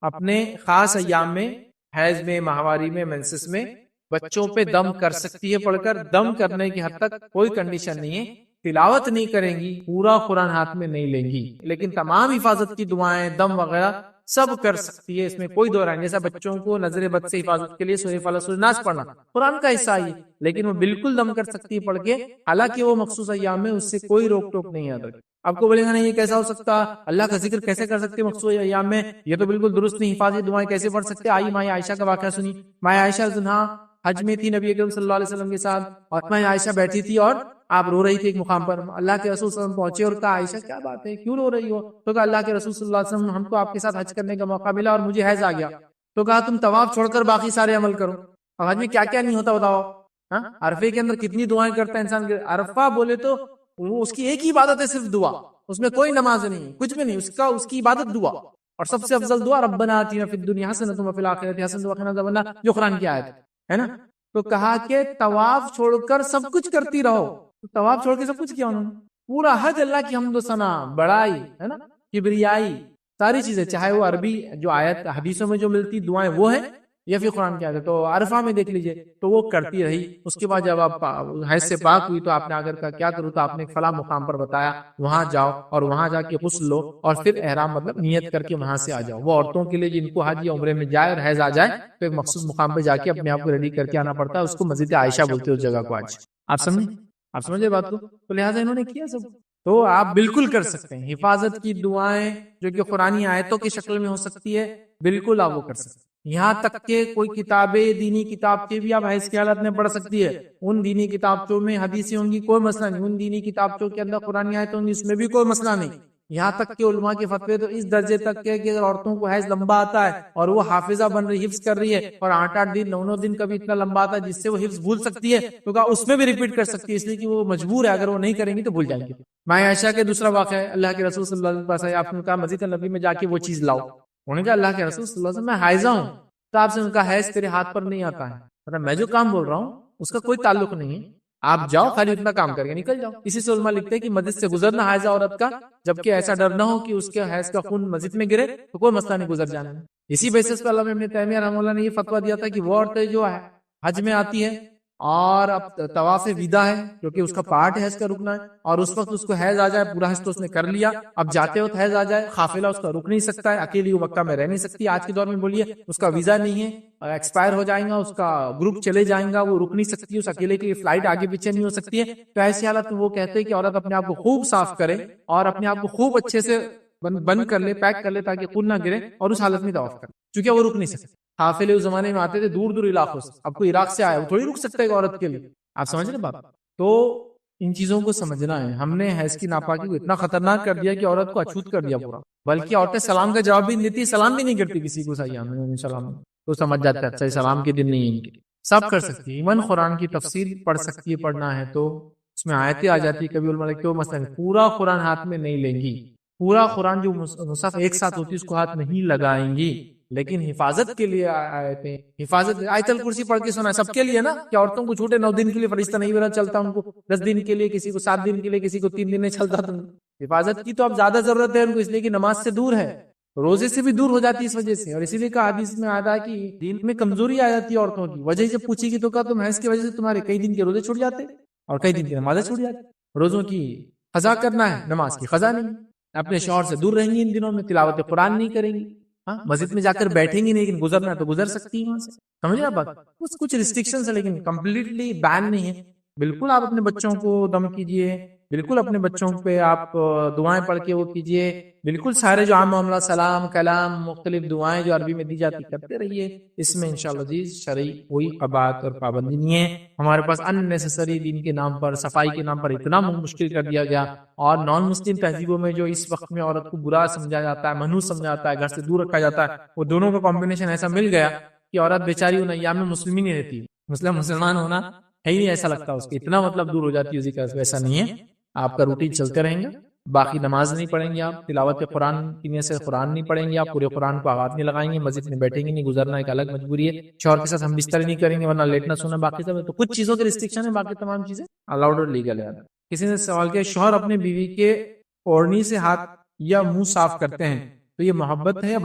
اپنے خاص ایام میں, حیض میں, ماہواری میں, منسس میں بچوں پہ دم کر سکتی ہے پڑھ کر. دم کرنے کی حد تک کوئی کنڈیشن نہیں ہے, تلاوت نہیں کریں گی, پورا قرآن ہاتھ میں نہیں لیں گی, لیکن تمام حفاظت کی دعائیں, دم وغیرہ سب کر سکتی ہے, اس میں کوئی دو رائے نہیں. جیسا بچوں کو نظر بد سے حفاظت کے لیے سورہ فلق سورہ ناس پڑھنا قرآن کا حصہ ہی, لیکن وہ بالکل دم کر سکتی ہے پڑھ کے, حالانکہ وہ مخصوص ایام میں اس سے کوئی روک ٹوک نہیں ہے. آپ کو بولے گا نہیں یہ کیسا ہو سکتا, اللہ کا ذکر کیسے کر سکتے مخصوص ایام میں, یہ تو بالکل درست نہیں, حفاظتی دعائیں کیسے پڑھ سکتے. آئی ماں عائشہ کا واقعہ سنی. ماں عائشہ زنہا حج میں تھی نبی اکرم صلی اللہ علیہ وسلم کے ساتھ, اور ماں عائشہ بیٹھی تھی اور آپ رو رہی تھی ایک مقام پر. اللہ کے رسول صلی اللہ علیہ وسلم پہنچے اور کہا عائشہ کیا بات ہے, کیوں رو رہی ہو؟ تو کہا اللہ کے رسول صلی اللہ علیہ وسلم ہم کو آپ کے ساتھ حج کرنے کا موقع ملا اور مجھے حیض آ گیا. تو کہا تم طواف چھوڑ کر باقی سارے عمل کرو. اور حج میں کیا کیا نہیں ہوتا بتاؤ. عرفے کے اندر کتنی دعائیں کرتا ہے انسان. عرفہ بولے تو اس کی ایک ہی عبادت ہے, صرف دعا, اس میں کوئی نماز نہیں, کچھ بھی نہیں, اس کی عبادت دعا, اور سب سے افضل دعا ربنا آتنا فی الدنیا حسنۃ وفی الآخرۃ حسنۃ وقنا عذاب النار, جو قرآن کی آیت ہے نا. تو کہا کہ طواف چھوڑ کر سب کچھ کرتی رہو. طواف چھوڑ کے سب کچھ کیا انہوں نے, پورا حج اللہ کی حمد و ثنا, بڑائی ہے نا, کبریائی, ساری چیزیں, چاہے وہ عربی جو آیت حدیثوں میں جو ملتی دعائیں وہ ہیں یا پھر قرآن کی آیت. تو عرفہ میں دیکھ لیجئے تو وہ کرتی رہی. اس کے بعد جب آپ حیض سے پاک ہوئی تو آپ نے اگر کیا کروں, تو آپ نے فلاں مقام پر بتایا, وہاں جاؤ اور وہاں جا کے غسل لو اور پھر احرام مطلب نیت کر کے وہاں سے آ جاؤ. وہ عورتوں کے لیے جن کو حج یا عمرے میں جائے اور حیض آ جائے تو ایک مخصوص مقام پہ جا کے اپنے آپ کو ریڈی کر کے آنا پڑتا ہے. اس کو مسجد عائشہ بولتے ہیں اس جگہ کو. آج آپ سمجھے بات کو. تو لہٰذا انہوں نے کیا سب, تو آپ بالکل کر سکتے ہیں. حفاظت کی دعائیں جو کہ قرآنی آیتوں کی شکل میں ہو سکتی ہے, بالکل آپ وہ کر سکتے ہیں. یہاں تک کہ کوئی کتابیں, دینی کتاب کے بھی آپ حیض کی حالت میں پڑھ سکتی ہے. ان دینی کتابوں میں حدیثیں ہوں گی, کوئی مسئلہ نہیں. ان دینی کتابوں کے اندر قرآن آیتیں ہوں گی, اس میں بھی کوئی مسئلہ نہیں. یہاں تک کہ علماء کے فتوے تو اس درجے تک کہ اگر عورتوں کو حیض لمبا آتا ہے اور وہ حافظہ بن رہی, حفظ کر رہی ہے, اور 8-8 دن 9-9 دن کا بھی اتنا لمبا آتا ہے جس سے وہ حفظ بھول سکتی ہے, تو کہا اس میں بھی ریپیٹ کر سکتی ہے, اس لیے کہ وہ مجبور ہے, اگر وہ نہیں کریں گی تو بھول جائیں گے. ماں عائشہ کے دوسرا واقعہ ہے, اللہ کے رسول صلی اللہ علیہ وسلم, آپ نے کہا مسجد نبی میں جا کے وہ چیز لاؤ. انہوں نے کہا اللہ کے رسول صلی اللہ علیہ وسلم میں حائضہ ہوں. تو آپ سے ان کا حیض تیرے ہاتھ پر نہیں آتا ہے, مطلب میں جو کام بول رہا ہوں اس کا کوئی تعلق نہیں ہے, آپ جاؤ خالی اتنا کام کر کے نکل جاؤ. اسی سے علماء لکھتے ہیں کہ مسجد سے گزرنا حائضہ عورت کا, جبکہ ایسا ڈر نہ ہو کہ اس کے حیض کا خون مسجد میں گرے, تو کوئی مسئلہ نہیں گزر جانے میں. اسی بیسس پر علامہ ابن تیمیہ رحمہ اللہ نے یہ فتویٰ دیا تھا کہ وہ عورتیں جو ہے حج میں آتی ہے اور اب طواف ودا ہے جو کہ اس کا پارٹ ہے حج کا رکنا ہے, اور اس وقت اس کو حیض آ جائے, پورا حج تو اس نے کر لیا, اب جاتے وقت حیض آ جائے, قافلہ اس کا رک نہیں سکتا ہے, اکیلی وہ مکہ میں رہ نہیں سکتی. آج کے دور میں بولیے اس کا ویزا نہیں ہے, ایکسپائر ہو جائے گا, اس کا گروپ چلے جائیں گا, وہ رک نہیں سکتی, اس اکیلے کی فلائٹ آگے پیچھے نہیں ہو سکتی ہے. تو ایسی حالت میں وہ کہتے ہیں کہ عورت اپنے آپ کو خوب صاف کرے اور اپنے آپ کو خوب اچھے سے بند کر لے, پیک کر لے, تاکہ خون نہ گرے, اور اس حالت میں طواف کرے, چونکہ وہ رک نہیں سکتے. قافلے اس زمانے میں آتے تھے دور دور علاقوں سے, اب کوئی عراق سے آیا, وہ تھوڑی رک سکتا ہے عورت کے لیے. آپ سمجھ رہے بات. تو ان چیزوں کو سمجھنا ہے. ہم نے حیض کی ناپاکی کو اتنا خطرناک کر دیا کہ عورت کو اچھوت کر دیا پورا, بلکہ عورتیں سلام کا جواب بھی نہیں دیتی, سلام بھی نہیں کرتی کسی کو. سلام تو سمجھ جاتا ہے اچھا سلام کے دن نہیں ہے, سب کر سکتی ہے. ایون قرآن کی تفسیر پڑھ سکتی ہے, پڑھنا ہے تو اس میں آیتیں آ جاتی ہے. کبھی علماء لکھتے ہو مثلا پورا قرآن ہاتھ میں نہیں لیں گی, پورا قرآن جو مصحف ایک ساتھ ہوتی ہے اس کو ہاتھ نہیں لگائیں گی, لیکن حفاظت کے لیے آیتیں, حفاظت آیت الکرسی پڑھ کے سنا سب کے لیے نا, کہ عورتوں کو چھوٹے 9 دن کے لیے فرشتہ نہیں میرا چلتا, ان کو 10 دن کے لیے, کسی کو 7 دن کے لیے, کسی کو 3 دن نہیں چلتا. تو حفاظت کی تو اب زیادہ ضرورت ہے ان کو, اس لیے کہ نماز سے دور ہے, روزے سے بھی دور ہو جاتی ہے اس وجہ سے. اور اسی لیے کہا حدیث میں آتا ہے کہ دین میں کمزوری آ جاتی ہے عورتوں کی. وجہ جب پوچھی گی تو کہا تم حیض کی وجہ سے تمہارے کئی دن کے روزے چھوٹ جاتے اور کئی دن کی نمازیں چھوٹ جاتی. روزوں کی قضا کرنا ہے, نماز کی قضا نہیں. اپنے شوہر سے دور رہیں گی ان دنوں میں, تلاوت قرآن نہیں کریں گی, مسجد میں جا کر بیٹھیں گی نہیں, لیکن گزرنا ہے تو گزر سکتی ہیں وہاں سے. سمجھ رہے بات, کچھ ریسٹرکشنز ہیں لیکن کمپلیٹلی بین نہیں ہے. بالکل آپ اپنے بچوں کو دم کیجئے, بالکل اپنے بچوں پہ آپ دعائیں پڑھ کے وہ کیجئے، بالکل سارے جو عام معاملہ سلام کلام مختلف دعائیں جو عربی میں دی جاتی کرتے رہیے، اس میں انشاءاللہ عزیز شرعی کوئی قباحت اور پابندی نہیں ہے۔ ہمارے پاس اننیسیسری دین کے نام پر، صفائی کے نام پر اتنا مشکل کر دیا گیا، اور نان مسلم تہذیبوں میں جو اس وقت میں عورت کو برا سمجھا جاتا ہے، منحوس سمجھا جاتا ہے، گھر سے دور رکھا جاتا ہے، وہ دونوں کا کمبینیشن ایسا مل گیا کہ عورت بیچاری ان ایام میں مسلم ہی نہیں رہتی، مسلمان ہونا ہے ہی نہیں، ایسا لگتا ہے اس کو، اتنا مطلب دور ہو جاتی ہے اسی کا۔ ایسا نہیں ہے، آپ کا روٹین چلتے رہیں گا، باقی نماز نہیں پڑھیں گے آپ، تلاوت قرآن کی نیت سے قرآن نہیں پڑھیں گے آپ، پورے قرآن کو ہاتھ نہیں لگائیں گے، مسجد میں بیٹھیں گے نہیں، گزرنا ایک الگ مجبوری ہے، شوہر کے ساتھ ہم بستر نہیں کریں گے ورنہ لیٹنا سونا باقی سب ہے، تو کچھ چیزوں کے ریسٹرکشن ہے، باقی تمام چیزیں الاؤڈ اور لیگل ہے۔ کسی نے سوال کیا شوہر اپنے بیوی کے اوڑھنی سے ہاتھ یا منہ صاف کرتے ہیں تو یہ محبت ہے یا